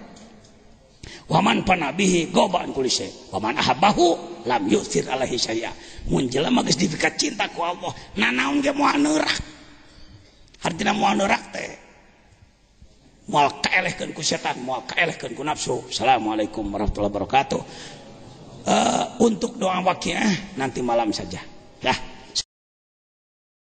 waman panabihi gobaan kulise waman ahabbahu lam yu'thir alaihi syai'a mun jelema geus dipikat cinta ku Allah nanaon ge moal neurak artina moal neurak teh moal kaelehkeun ku setan, moal kaelehkeun ku nafsu. Assalamualaikum warahmatullahi wabarakatuh. Untuk doa waqiah nanti malam saja. Ya.